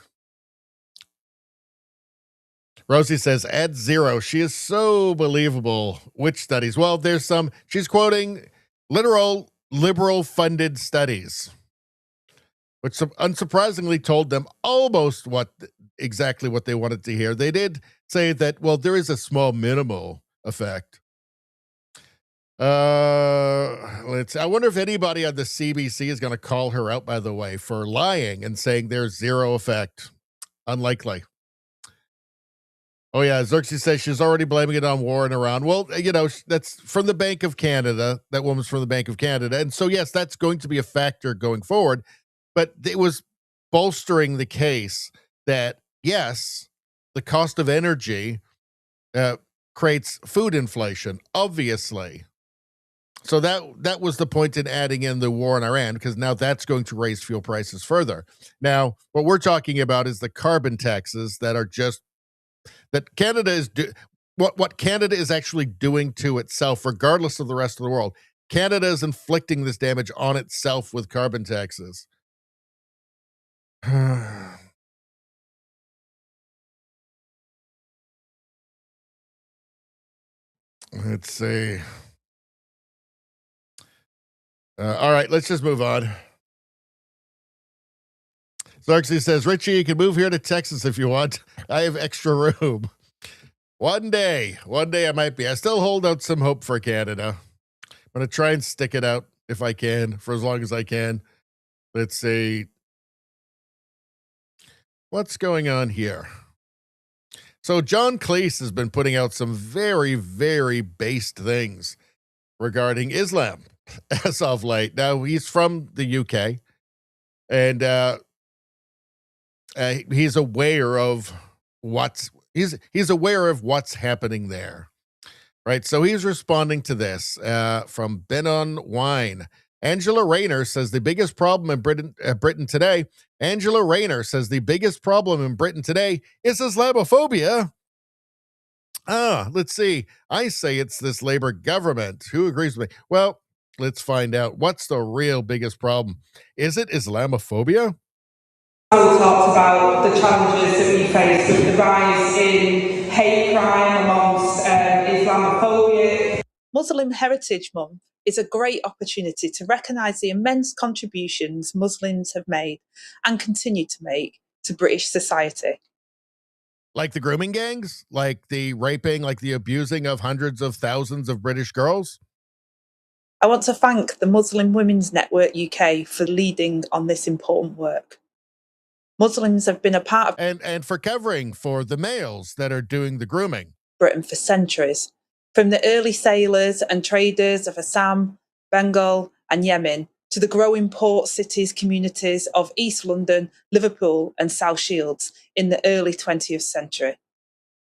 Rosie says, add 0. She is so believable. Which studies? Well, there's some. She's quoting literal liberal funded studies, which unsurprisingly told them almost exactly what they wanted to hear. They did say that, well, there is a small minimal effect. I wonder if anybody on the CBC is going to call her out, by the way, for lying and saying there's zero effect. Unlikely. Oh, yeah. Xerxes says she's already blaming it on war in Iran. Well, that's from the Bank of Canada. That woman's from the Bank of Canada. And so, yes, that's going to be a factor going forward. But it was bolstering the case that, yes, the cost of energy creates food inflation, obviously. So that was the point in adding in the war in Iran, because now that's going to raise fuel prices further. Now, what we're talking about is the carbon taxes that are just that Canada is what Canada is actually doing to itself, regardless of the rest of the world. Canada is inflicting this damage on itself with carbon taxes. Let's see. All right, let's just move on. Xerxes says, Richie, you can move here to Texas if you want. I have extra room. One day I might be. I still hold out some hope for Canada. I'm going to try and stick it out if I can, for as long as I can. Let's see. What's going on here? So John Cleese has been putting out some very, very based things regarding Islam as of late. Now, he's from the UK, and he's aware of what's happening there, right? So he's responding to this from Benon Wine. Angela Rayner says the biggest problem in Britain today. Angela Rayner says the biggest problem in Britain today is Islamophobia. Let's see. I say it's this Labour government. Who agrees with me? Well, let's find out. What's the real biggest problem? Is it Islamophobia? Talked about the challenges that we face with the rise in hate crime amongst Islamophobia. Muslim Heritage Month is a great opportunity to recognise the immense contributions Muslims have made and continue to make to British society. Like the grooming gangs? Like the raping, like the abusing of hundreds of thousands of British girls? I want to thank the Muslim Women's Network UK for leading on this important work. Muslims have been a part of and for covering for the males that are doing the grooming. Britain for centuries, from the early sailors and traders of Assam, Bengal and Yemen to the growing port cities communities of East London, Liverpool and South Shields in the early 20th century.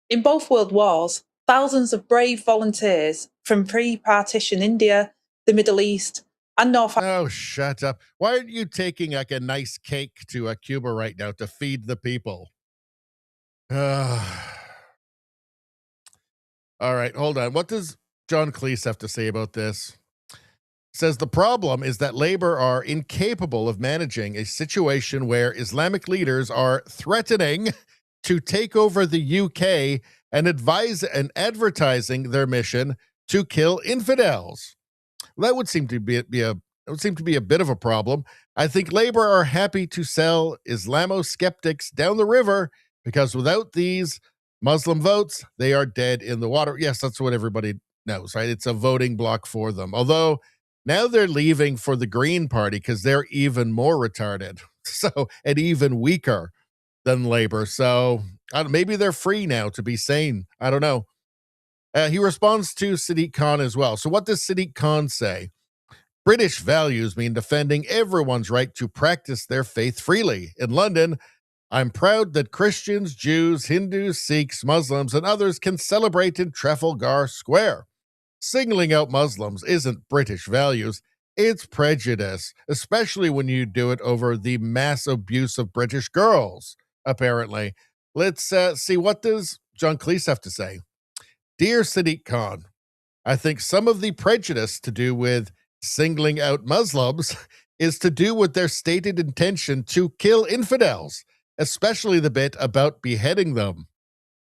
In both world wars, thousands of brave volunteers from pre-partition India, the Middle East and North. Oh, shut up. Why aren't you taking like a nice cake to Cuba right now to feed the people? All right, hold on. What does John Cleese have to say about this? Says the problem is that Labour are incapable of managing a situation where Islamic leaders are threatening to take over the UK and advertising their mission to kill infidels. That would seem to be a bit of a problem. I think Labour are happy to sell Islamo-skeptics down the river because without these Muslim votes, they are dead in the water. Yes, that's what everybody knows, right? It's a voting block for them. Although now they're leaving for the Green Party because they're even more retarded, and even weaker than Labour. So maybe they're free now to be sane. I don't know. He responds to Sadiq Khan as well. So what does Sadiq Khan say? British values mean defending everyone's right to practice their faith freely. In London, I'm proud that Christians, Jews, Hindus, Sikhs, Muslims, and others can celebrate in Trafalgar Square. Singling out Muslims isn't British values, it's prejudice, especially when you do it over the mass abuse of British girls, apparently. Let's see, what does John Cleese have to say? Dear Sadiq Khan, I think some of the prejudice to do with singling out Muslims is to do with their stated intention to kill infidels, especially the bit about beheading them.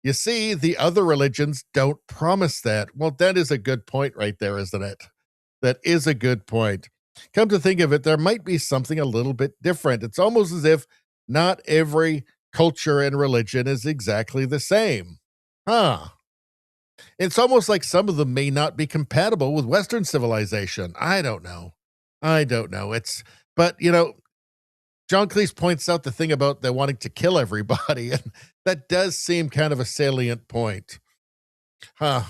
You see, the other religions don't promise that. Well, that is a good point right there, isn't it? That is a good point. Come to think of it, there might be something a little bit different. It's almost as if not every culture and religion is exactly the same. It's almost like some of them may not be compatible with Western civilization. I don't know. But John Cleese points out the thing about they wanting to kill everybody, and that does seem kind of a salient point. Huh.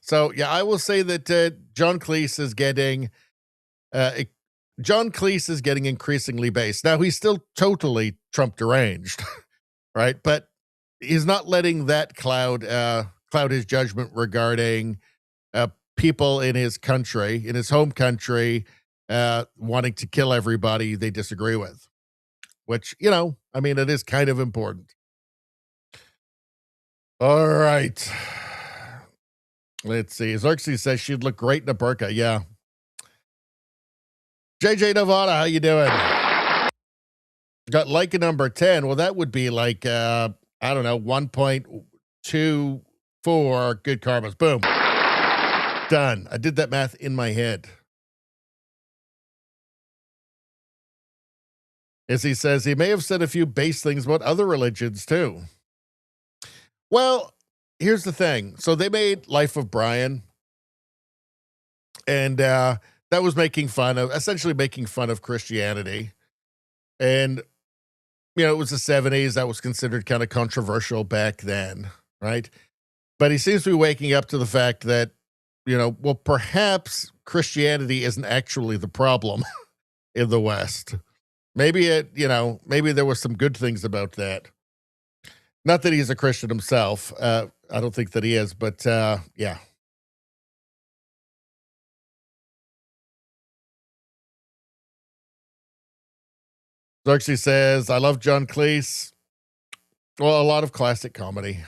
So, yeah, I will say that John Cleese is getting increasingly based. Now, he's still totally Trump deranged, right? But he's not letting that cloud his judgment regarding people in his country, in his home country, wanting to kill everybody they disagree with, which, it is kind of important. All right. Let's see. Xerxes says she'd look great in a burqa. Yeah. JJ Nevada, how you doing? Got Leica number 10. Well, that would be like, I don't know, 1.24 good karmas. Boom. Done. I did that math in my head. As he says, he may have said a few base things about other religions too. Well, here's the thing. So they made Life of Brian, and that was essentially making fun of Christianity. And, it was the 70s. That was considered kind of controversial back then, right? But he seems to be waking up to the fact that, well, perhaps Christianity isn't actually the problem in the West. Maybe maybe there were some good things about that. Not that he's a Christian himself. I don't think that he is, but yeah. Xerxes says, I love John Cleese. Well, a lot of classic comedy.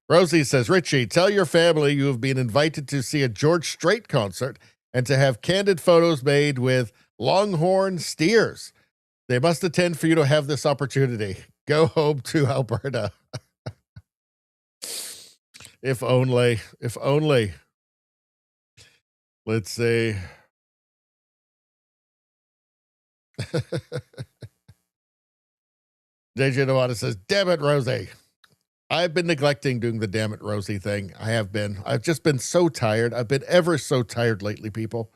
Rosie says, Richie, tell your family you have been invited to see a George Strait concert and to have candid photos made with longhorn steers. They must attend for you to have this opportunity. Go home to Alberta. If only. Let's see. JJ Nawada says, damn it, Rosie. I've been neglecting doing the damn it, Rosie thing. I have been. I've just been so tired. I've been ever so tired lately, people.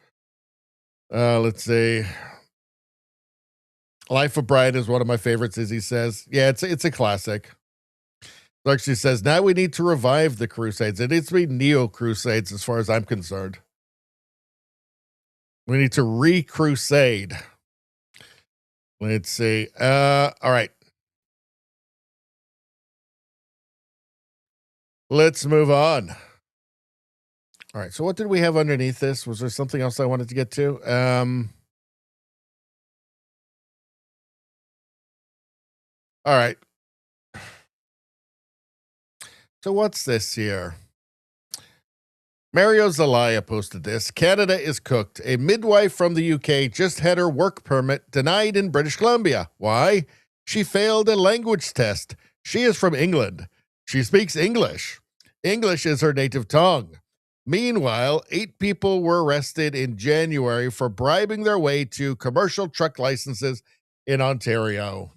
Let's see. Life of Brian is one of my favorites, as he says. Yeah, it's a classic. Actually says, now we need to revive the Crusades. It needs to be neo-Crusades as far as I'm concerned. We need to re-crusade. Let's see. All right. Let's move on. All right. So what did we have underneath this? Was there something else I wanted to get to? All right. So what's this here? Mario Zelaya posted this. Canada is cooked. A midwife from the UK just had her work permit denied in British Columbia. Why? She failed a language test. She is from England. She speaks English. English is her native tongue. Meanwhile, 8 people were arrested in January for bribing their way to commercial truck licenses in Ontario.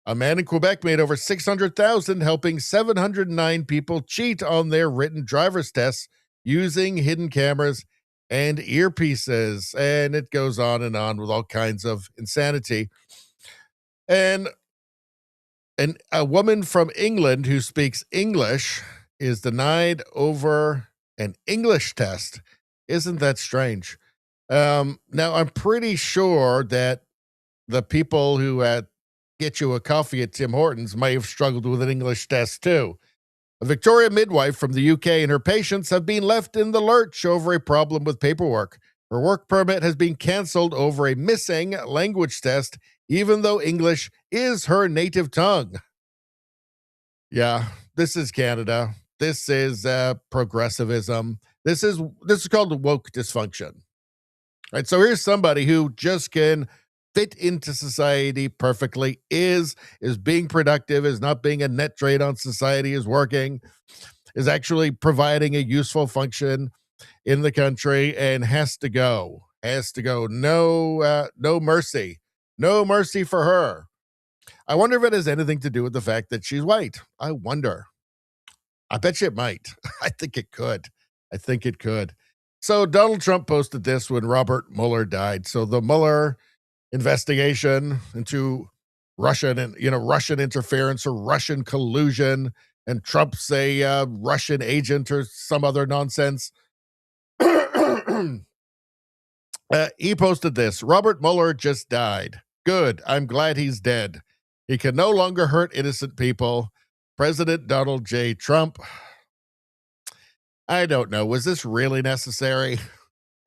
A man in Quebec made over $600,000 helping 709 people cheat on their written driver's tests using hidden cameras and earpieces. And it goes on and on with all kinds of insanity. And a woman from England who speaks English is denied over an English test. Isn't that strange? Now, I'm pretty sure that the people who get you a coffee at Tim Hortons may have struggled with an English test too. A Victoria midwife from the UK and her patients have been left in the lurch over a problem with paperwork. Her work permit has been canceled over a missing language test, even though English is her native tongue. Yeah, this is Canada. This is progressivism. This is called woke dysfunction. Right? So here's somebody who just can fit into society perfectly, is being productive, is not being a net drain on society, is working, is actually providing a useful function in the country, and has to go. No mercy. No mercy for her. I wonder if it has anything to do with the fact that she's white. I wonder. I bet you it might. I think it could. I think it could. So Donald Trump posted this when Robert Mueller died. So the Mueller investigation into Russian and Russian interference or Russian collusion, and Trump's a Russian agent or some other nonsense. He posted this: Robert Mueller just died. Good. I'm glad he's dead. He can no longer hurt innocent people. President Donald J. Trump. I don't know. Was this really necessary?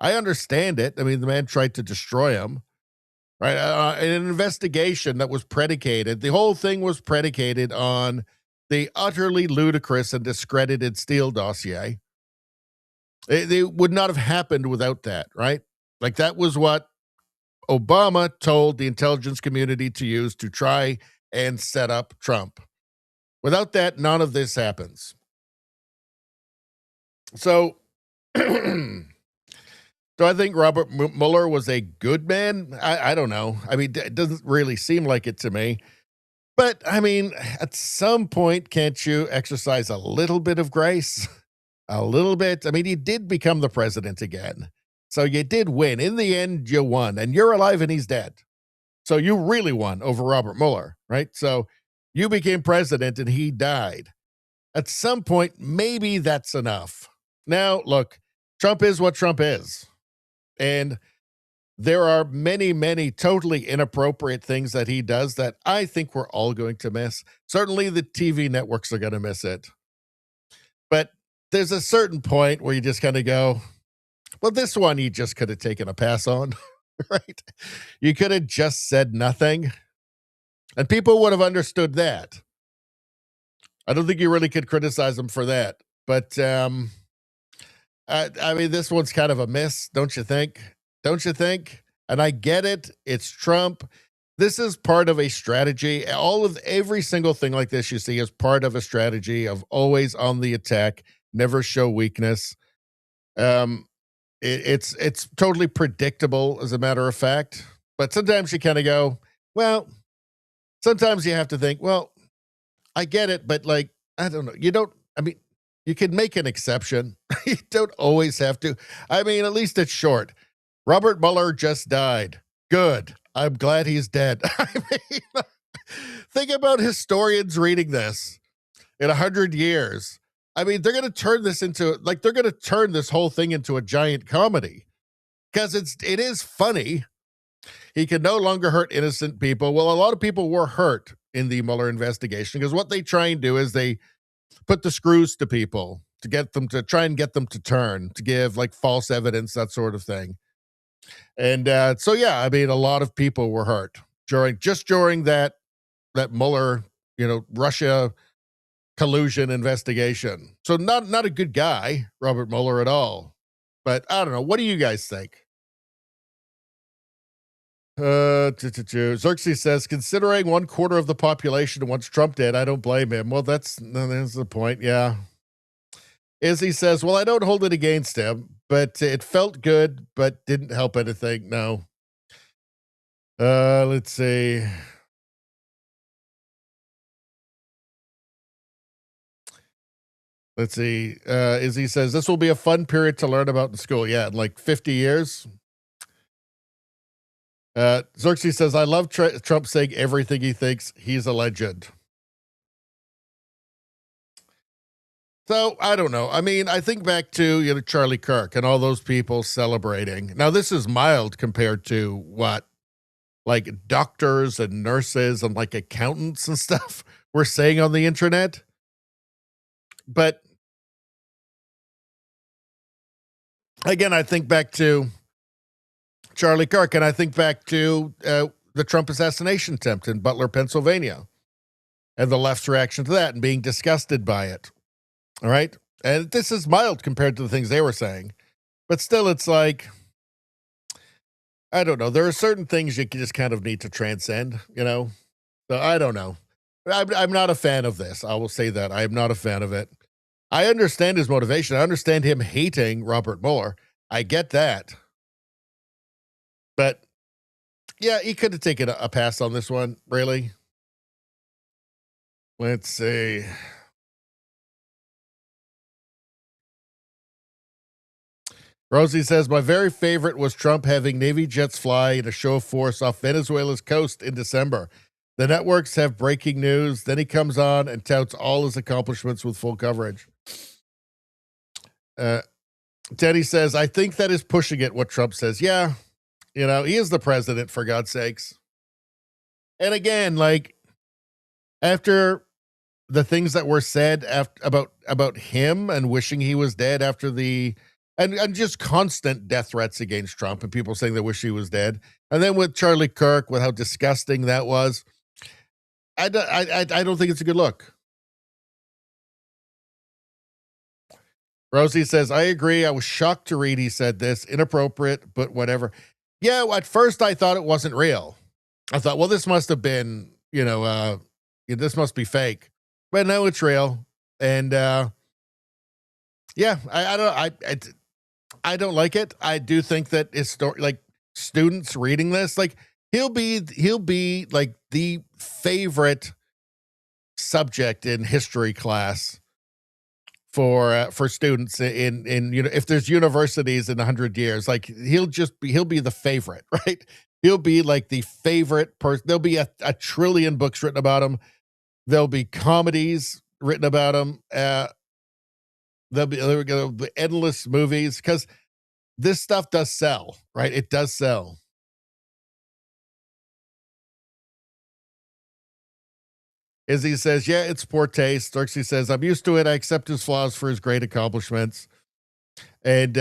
I understand it. I mean, the man tried to destroy him, right? In an investigation that was predicated, the whole thing was predicated on the utterly ludicrous and discredited Steele dossier. It would not have happened without that, right? Like, that was what Obama told the intelligence community to use to try and set up Trump. Without that, none of this happens. So, do I think Robert Mueller was a good man? I don't know. I mean, it doesn't really seem like it to me. But, I mean, at some point, can't you exercise a little bit of grace? A little bit? I mean, he did become the president again. So you did win. In the end, you won. And you're alive and he's dead. So you really won over Robert Mueller, right? So you became president and he died. At some point, maybe that's enough. Now, look, Trump is what Trump is. And there are many, many totally inappropriate things that he does that I think we're all going to miss. Certainly the TV networks are going to miss it. But there's a certain point where you just kind of go, well, this one you just could have taken a pass on, right? You could have just said nothing, and people would have understood that. I don't think you really could criticize him for that. But, I mean, this one's kind of a miss, don't you think? Don't you think? And I get it. It's Trump. This is part of a strategy. Every single thing like this you see is part of a strategy of always on the attack, never show weakness. It's totally predictable, as a matter of fact. But sometimes you kind of go, well, sometimes you have to think, well, I get it, but like, I don't know. You can make an exception. You don't always have to. I mean, at least it's short. Robert Mueller just died. Good. I'm glad he's dead. I mean, think about historians reading this in 100 years. I mean, they're going to turn this into, they're going to turn this whole thing into a giant comedy because it is funny. He can no longer hurt innocent people. Well, a lot of people were hurt in the Mueller investigation because what they try and do is they put the screws to people to get them to try and get them to turn, to give false evidence, that sort of thing. And so, yeah, I mean, a lot of people were hurt during that Mueller, Russia collusion investigation. So not a good guy, Robert Mueller, at all. But I don't know. What do you guys think? Xerxes says, considering 1/4 of the population wants Trump dead, I don't blame him. Well, that's the point. Yeah. Izzy says, well, I don't hold it against him, but it felt good, but didn't help anything. No. Let's see. Izzy says, this will be a fun period to learn about in school. Yeah, in 50 years. Xerxes says, I love Trump saying everything he thinks. He's a legend. So, I don't know. I mean, I think back to, Charlie Kirk and all those people celebrating. Now, this is mild compared to what? Doctors and nurses and accountants and stuff were saying on the internet. But again, I think back to Charlie Kirk, and I think back to the Trump assassination attempt in Butler, Pennsylvania, and the left's reaction to that and being disgusted by it. All right. And this is mild compared to the things they were saying, but still it's I don't know. There are certain things you just kind of need to transcend, So I don't know. I'm not a fan of this. I will say that I am not a fan of it. I understand his motivation. I understand him hating Robert Mueller. I get that. But yeah, he could have taken a pass on this one, really. Let's see. Rosie says, my very favorite was Trump having Navy jets fly in a show of force off Venezuela's coast in December. The networks have breaking news. Then he comes on and touts all his accomplishments with full coverage. Teddy says, I think that is pushing it, what Trump says. Yeah, he is the president, for God's sakes. And again, like, after the things that were said about him and wishing he was dead after and just constant death threats against Trump and people saying they wish he was dead. And then with Charlie Kirk, with how disgusting that was, I don't think it's a good look. Rosie says, I agree. I was shocked to read he said this. Inappropriate, but whatever. Yeah, at first I thought it wasn't real. I thought, well, this must have been, this must be fake. But no, it's real. And yeah, I don't like it. I do think that students reading this, like he'll be like the favorite subject in history class for students in if there's universities in 100 years, like he'll be the favorite, right? He'll be like the favorite person. There'll be a trillion books written about him. There'll be comedies written about him. There'll be endless movies because this stuff does sell, right? It does sell. Izzy says, yeah, it's poor taste. Dirksey says, I'm used to it. I accept his flaws for his great accomplishments. And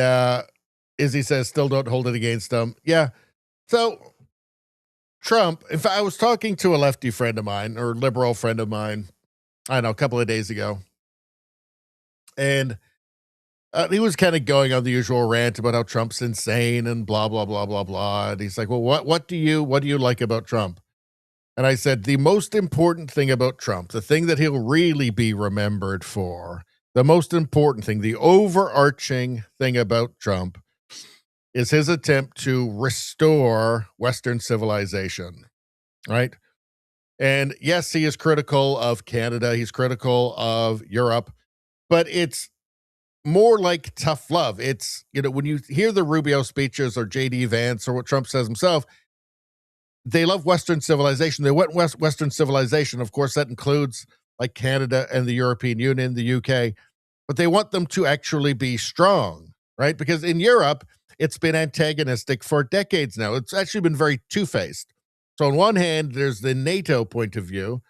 Izzy says, still don't hold it against him. Yeah. So Trump, if I was talking to a lefty friend of mine or liberal friend of mine, I don't know, a couple of days ago, and he was kind of going on the usual rant about how Trump's insane and blah, blah, blah, blah, blah. And he's like, well, what do you like about Trump? And I said, the most important thing about Trump, the thing that he'll really be remembered for, the most important thing, the overarching thing about Trump is his attempt to restore Western civilization, right? And yes, he is critical of Canada. He's critical of Europe, but it's more like tough love. It's, when you hear the Rubio speeches or J.D. Vance or what Trump says himself, they love Western civilization. They want Western civilization. Of course, that includes like Canada and the European Union, the UK, but they want them to actually be strong, right? Because in Europe, it's been antagonistic for decades now. It's actually been very two-faced. So on one hand, there's the NATO point of view,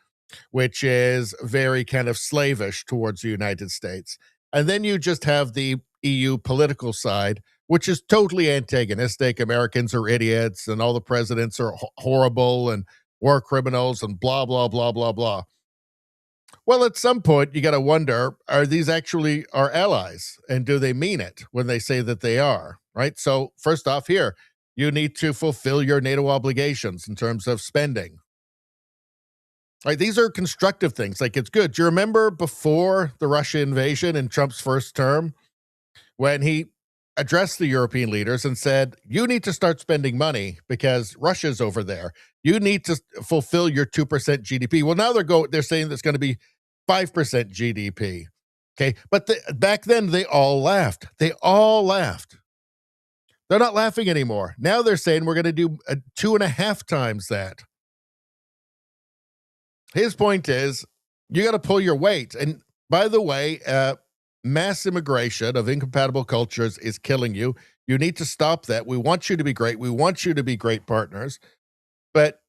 which is very kind of slavish towards the United States. And then you just have the EU political side, which is totally antagonistic. Americans are idiots and all the presidents are horrible and war criminals and blah, blah, blah, blah, blah. Well, at some point, you got to wonder, are these actually our allies? And do they mean it when they say that they are, right? So first off here, you need to fulfill your NATO obligations in terms of spending. Right, these are constructive things. Like, it's good. Do you remember before the Russia invasion in Trump's first term, when he addressed the European leaders and said, you need to start spending money because Russia's over there. You need to fulfill your 2% GDP. Well, now they're saying that's going to be 5% GDP. Okay. But back then they all laughed. They all laughed. They're not laughing anymore. Now they're saying we're going to do 2.5 times that. His point is, you got to pull your weight. And by the way, mass immigration of incompatible cultures is killing you. You need to stop that. We want you to be great. We want you to be great partners. But,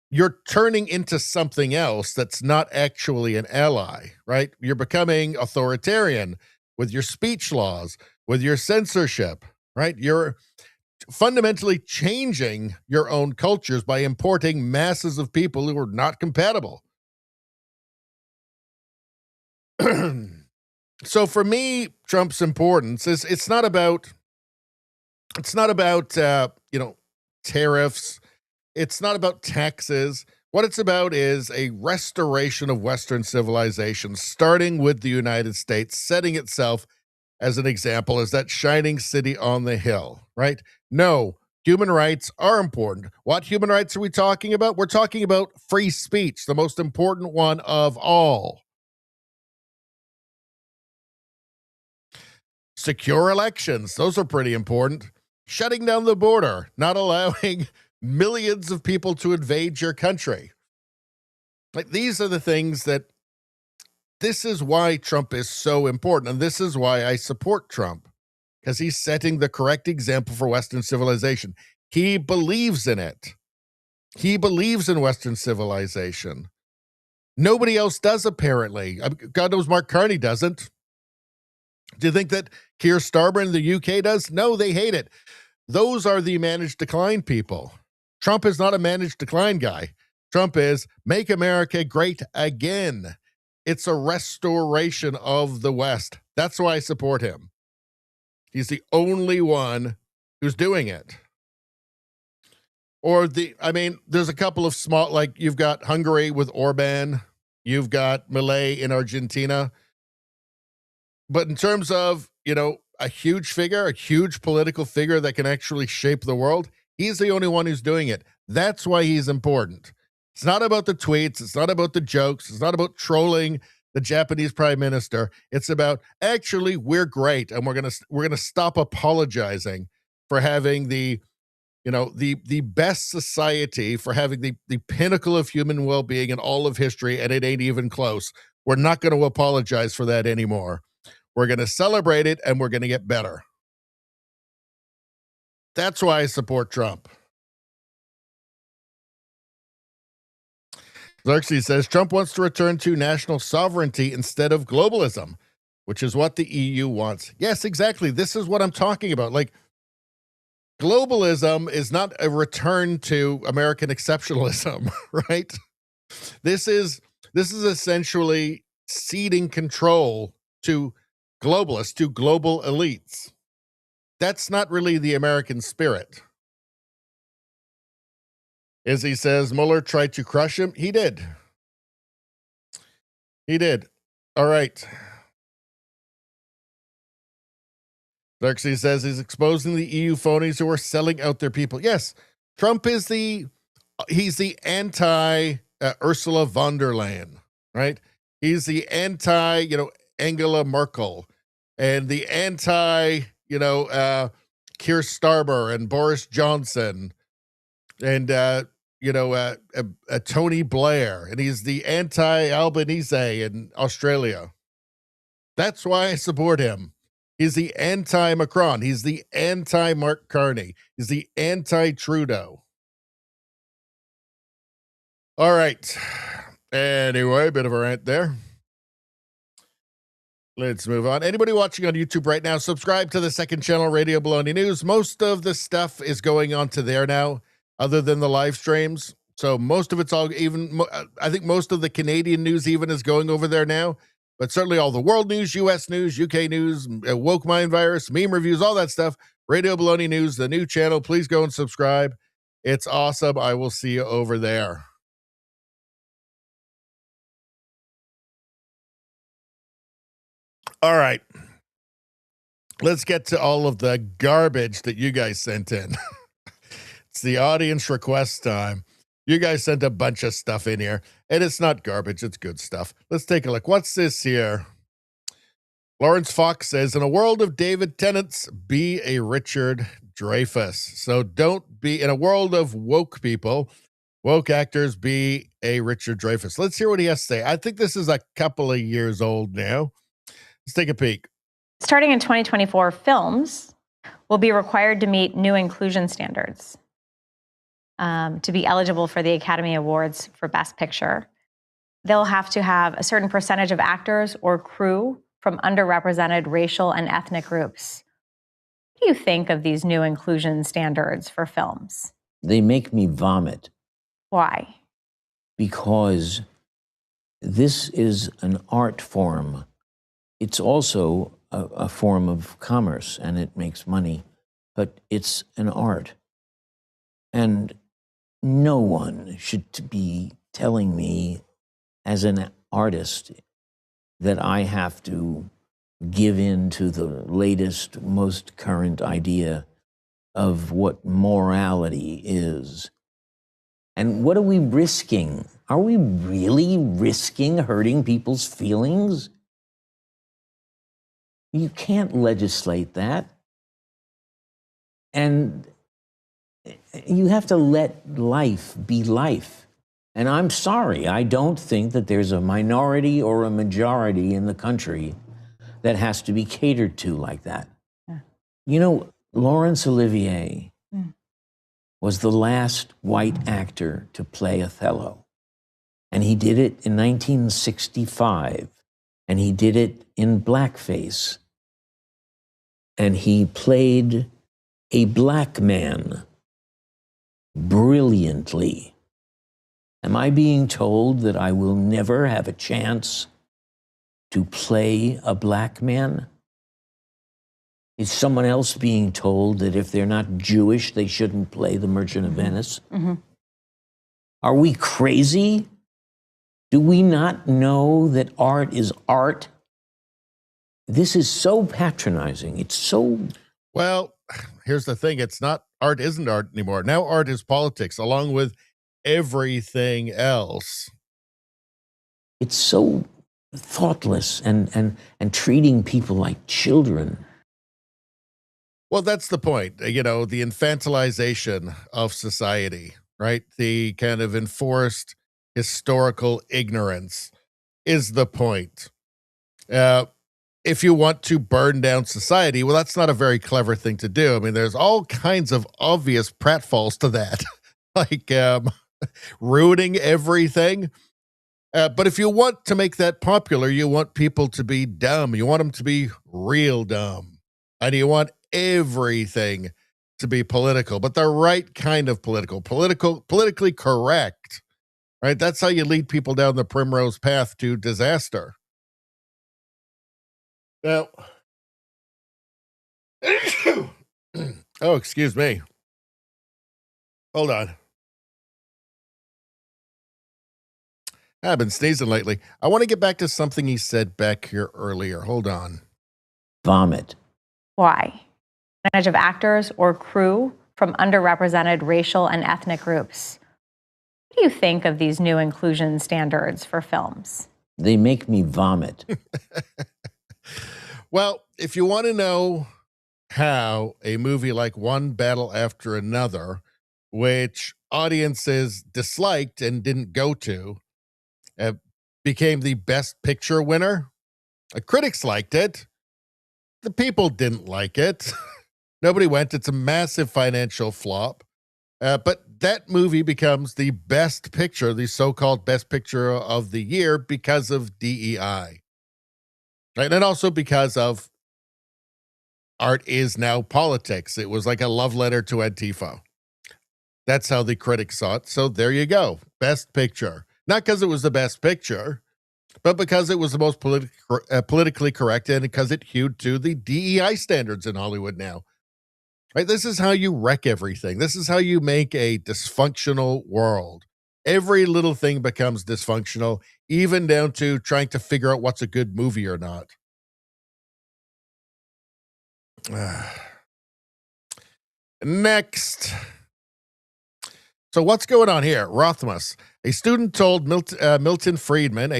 you're turning into something else that's not actually an ally, right? You're becoming authoritarian with your speech laws, with your censorship, right? You're fundamentally changing your own cultures by importing masses of people who are not compatible. So for me, Trump's importance is it's not about tariffs. It's not about taxes. What it's about is a restoration of Western civilization, starting with the United States, setting itself as an example, as that shining city on the hill, right? No, human rights are important. What human rights are we talking about? We're talking about free speech, the most important one of all. secure elections. Those are pretty important. Shutting down the border, not allowing millions of people to invade your country. Like, these are the things that, this is why Trump is so important. And this is why I support Trump, because he's setting the correct example for Western civilization. He believes in it. He believes in Western civilization. Nobody else does, apparently. God knows Mark Carney doesn't. Do you think that Keir Starmer in the UK does? No, they hate it. Those are the managed decline people. Trump is not a managed decline guy. Trump is make America great again. It's a restoration of the West. That's why I support him. He's the only one who's doing it. Or there's a couple of small, like you've got Hungary with Orban, you've got Milei in Argentina. But in terms of, a huge figure, a huge political figure that can actually shape the world, he's the only one who's doing it. That's why he's important. It's not about the tweets. It's not about the jokes. It's not about trolling the Japanese prime minister. It's about, actually, we're great. And we're going to stop apologizing for having the best society, for having the pinnacle of human well-being in all of history, and it ain't even close. We're not going to apologize for that anymore. We're going to celebrate it, and we're going to get better. That's why I support Trump. Xerxes says, Trump wants to return to national sovereignty instead of globalism, which is what the EU wants. Yes, exactly. This is what I'm talking about. Like, globalism is not a return to American exceptionalism, right? This is essentially ceding control to globalists, to global elites. That's not really the American spirit. Izzy says Mueller tried to crush him. He did. He did. All right. Xerxes says he's exposing the EU phonies who are selling out their people. Yes, Trump is he's the anti Ursula von der Leyen, right? He's the anti, Angela Merkel, and the anti, Keir Starmer and Boris Johnson, and Tony Blair, and he's the anti-Albanese in Australia. That's why I support him. He's the anti-Macron. He's the anti-Mark Carney. He's the anti-Trudeau. All right. Anyway, a bit of a rant there. Let's move on. Anybody watching on YouTube right now, subscribe to the second channel, Radio Baloney News. Most of the stuff is going on to there now, other than the live streams. So most of it's all, I think most of the Canadian news even is going over there now. But certainly all the world news, U.S. news, UK news, woke mind virus, meme reviews, all that stuff. Radio Baloney News, the new channel. Please go and subscribe. It's awesome. I will see you over there. All right. Let's get to all of the garbage that you guys sent in. It's the audience request time. You guys sent a bunch of stuff in here, and it's not garbage. It's good stuff. Let's take a look. What's this here? Lawrence Fox says, in a world of David Tennant's, be a Richard Dreyfuss. So don't be, in a world of woke people, woke actors, be a Richard Dreyfuss. Let's hear what he has to say. I think this is a couple of years old now. Let's take a peek. Starting in 2024, films will be required to meet new inclusion standards to be eligible for the Academy Awards for Best Picture. They'll have to have a certain percentage of actors or crew from underrepresented racial and ethnic groups. What do you think of these new inclusion standards for films? They make me vomit. Why? Because this is an art form. It's also a form of commerce, and it makes money, but it's an art. And no one should be telling me as an artist that I have to give in to the latest, most current idea of what morality is. And what are we risking? Are we really risking hurting people's feelings? You can't legislate that. And you have to let life be life. And I'm sorry, I don't think that there's a minority or a majority in the country that has to be catered to like that. Yeah. You know, Laurence Olivier was the last white actor to play Othello. And he did it in 1965. And he did it in blackface. And he played a black man brilliantly. Am I being told that I will never have a chance to play a black man? Is someone else being told that if they're not Jewish, they shouldn't play The Merchant of Venice? Are we crazy? Do we not know that art is art? This is so patronizing. It's so... Well, here's the thing. It's not, art isn't art anymore. Now art is politics, along with everything else. It's so thoughtless and treating people like children. Well, that's the point. You know, the infantilization of society, right? The kind of enforced historical ignorance is the point. If you want to burn down society, well, that's not a very clever thing to do. I mean, there's all kinds of obvious pratfalls to that, like ruining everything. But if you want to make that popular, you want people to be dumb. You want them to be real dumb. And you want everything to be political, but the right kind of politically correct, right? That's how you lead people down the primrose path to disaster. Now, oh, excuse me. Hold on. I've been sneezing lately. I want to get back to something he said back here earlier. Hold on. Vomit. Why? Percentage of actors or crew from underrepresented racial and ethnic groups. What do you think of these new inclusion standards for films? They make me vomit. Well, if you want to know how a movie like One Battle After Another, which audiences disliked and didn't go to, became the Best Picture winner, critics liked it. The people didn't like it. Nobody went. It's a massive financial flop. But that movie becomes the best picture, the so-called best picture of the year, because of DEI. Right? And also because of art is now politics. It was like a love letter to Antifa. That's how the critics saw it. So there you go. Best picture. Not because it was the best picture, but because it was the most politically correct and because it hewed to the DEI standards in Hollywood now. Right? This is how you wreck everything. This is how you make a dysfunctional world. Every little thing becomes dysfunctional, even down to trying to figure out what's a good movie or not. Next. So what's going on here? Rothmus. A student told Milton Friedman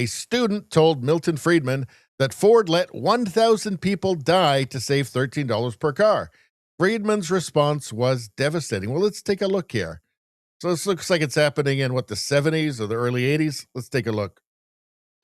that Ford let 1,000 people die to save $13 per car. Friedman's response was devastating. Well, let's take a look here. So this looks like it's happening in, what, the 70s or the early 80s? Let's take a look.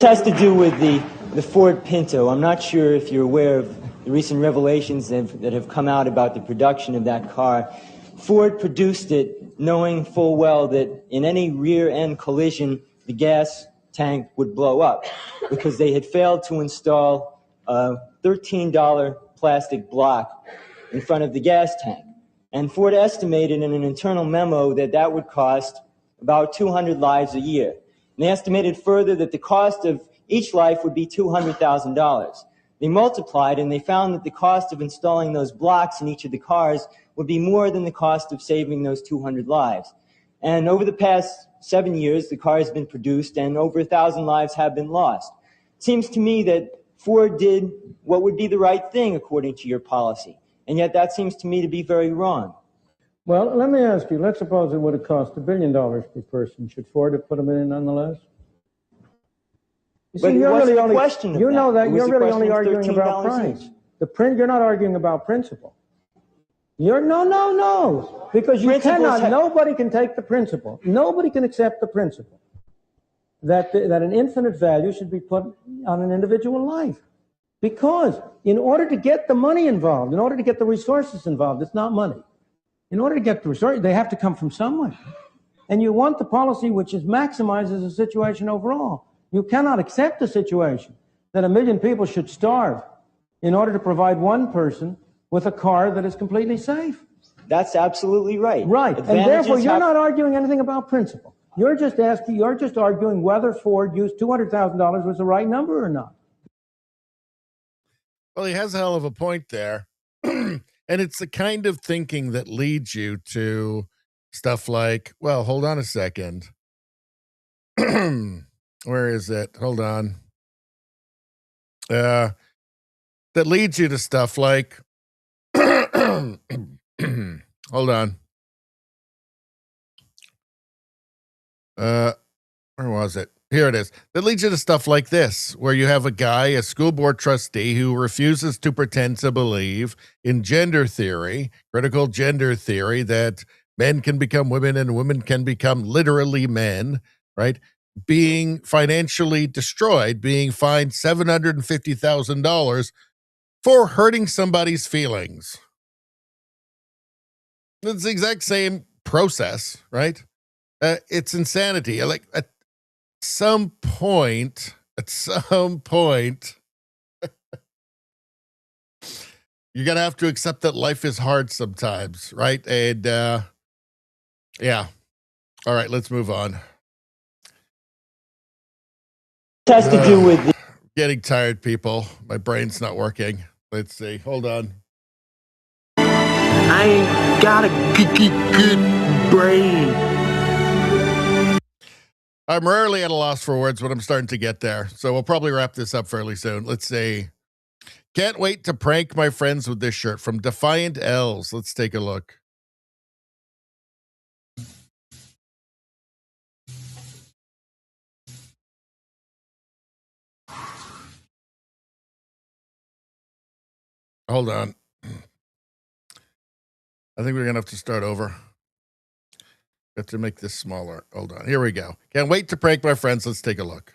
It has to do with the Ford Pinto. I'm not sure if you're aware of the recent revelations that have come out about the production of that car. Ford produced it knowing full well that in any rear-end collision, the gas tank would blow up because they had failed to install a $13 plastic block in front of the gas tank. And Ford estimated in an internal memo that that would cost about 200 lives a year. And they estimated further that the cost of each life would be $200,000. They multiplied and they found that the cost of installing those blocks in each of the cars would be more than the cost of saving those 200 lives. And over the past 7 years, the car has been produced and over 1,000 lives have been lost. It seems to me that Ford did what would be the right thing according to your policy. And yet that seems to me to be very wrong. Well, let me ask you, let's suppose it would have cost $1 billion per person. Should Ford have put them in nonetheless? You But see, it you're wasn't really a only, question of you know that. that It was you're a really question only of arguing about $13 price. each. You're not arguing about principle. No. Because you cannot, nobody can take the principle. Nobody can accept the principle that an infinite value should be put on an individual life. Because in order to get the money involved, in order to get the resources involved, it's not money. In order to get the resources, they have to come from somewhere. And you want the policy which maximizes the situation overall. You cannot accept a situation that 1 million people should starve in order to provide one person with a car that is completely safe. That's absolutely right. Right. And therefore, you're not arguing anything about principle. You're just arguing whether Ford used $200,000 was the right number or not. Well, he has a hell of a point there. And it's the kind of thinking that leads you to stuff like, well, hold on a second. Where is it? Hold on. That leads you to stuff like, hold on. Where was it? Here it is. That leads you to stuff like this, where you have a guy, a school board trustee, who refuses to pretend to believe in gender theory, critical gender theory, that men can become women and women can become literally men, right? Being financially destroyed, being fined $750,000 for hurting somebody's feelings. It's the exact same process, right? It's insanity. Like at some point, you're going to have to accept that life is hard sometimes, right? And yeah. All right, let's move on. It has to do with getting tired, people. My brain's not working. Let's see. Hold on. I ain't got a good brain. I'm rarely at a loss for words, but I'm starting to get there. So we'll probably wrap this up fairly soon. Let's see. Can't wait to prank my friends with this shirt from Defiant L's. Let's take a look. Hold on. I think we're going to have to start over. Have to make this smaller. Hold on. Here we go. Can't wait to prank my friends. Let's take a look.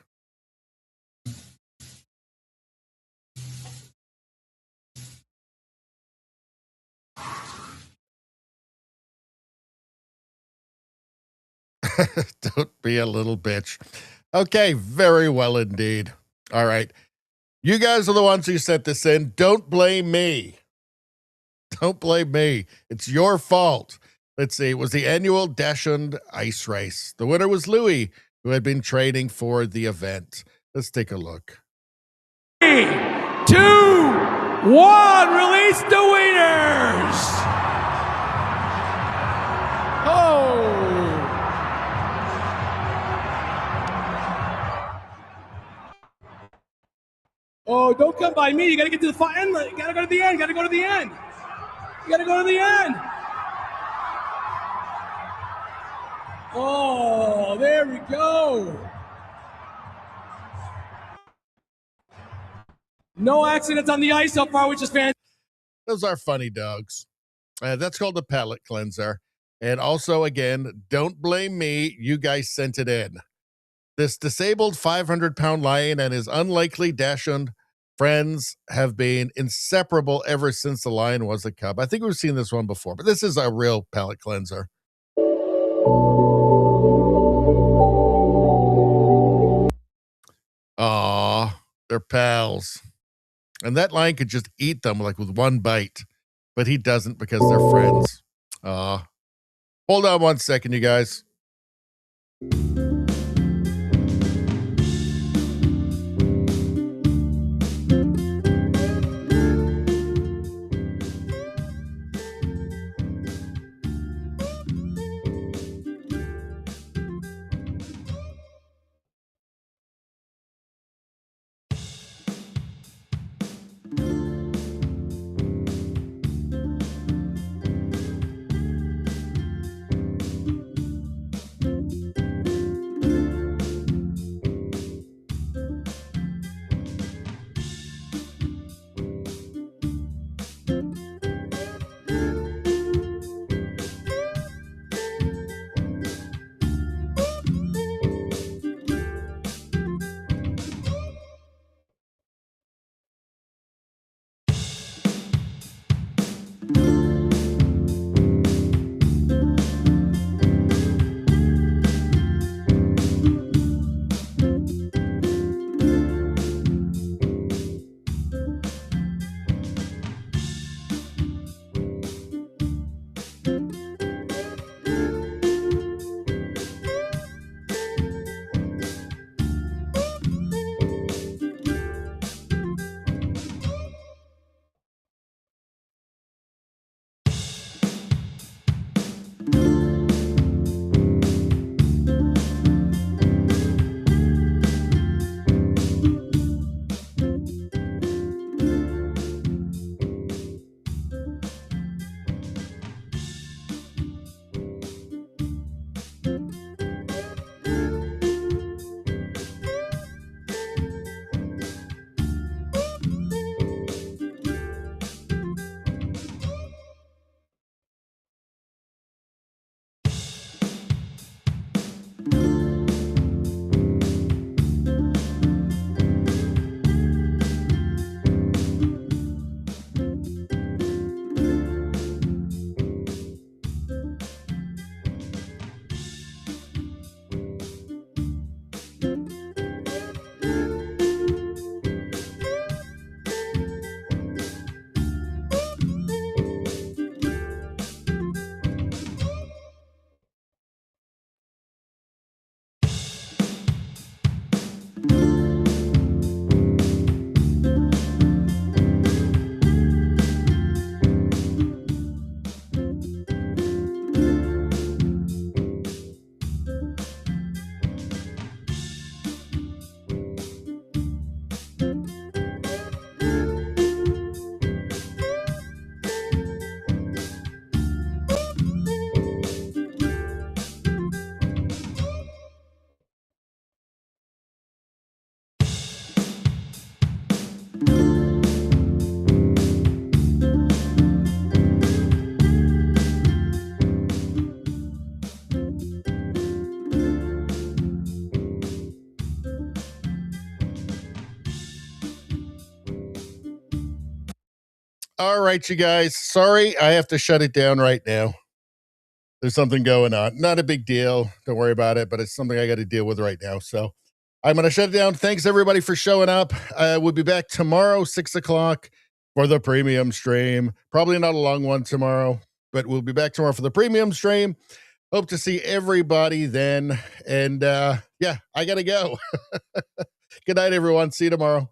Don't be a little bitch. Okay, very well indeed. All right. You guys are the ones who sent this in. Don't blame me. Don't blame me. It's your fault. Let's see. It was the annual Dachshund ice race. The winner was Louis, who had been training for the event. Let's take a look. 3, 2, 1, release the winners. Oh. Oh, don't come by me. You got to get to the end. You got to go to the end. You got to go to the end. You got to go to the end. Oh, there we go. No accidents on the ice so far, which is fantastic. Those are funny dogs. That's called a palate cleanser. And also, again, don't blame me. You guys sent it in. This disabled 500-pound lion and his unlikely Dachshund friends have been inseparable ever since the lion was a cub. I think we've seen this one before, but this is a real palate cleanser. Aw, they're pals. And that lion could just eat them like with one bite, but he doesn't because they're friends. Hold on one second, you guys. All right, you guys. Sorry, I have to shut it down right now. There's something going on. Not a big deal. Don't worry about it, but it's something I got to deal with right now. So I'm going to shut it down. Thanks, everybody, for showing up. We'll be back tomorrow, 6 o'clock, for the premium stream. Probably not a long one tomorrow, but we'll be back tomorrow for the premium stream. Hope to see everybody then. And yeah, I got to go. Good night, everyone. See you tomorrow.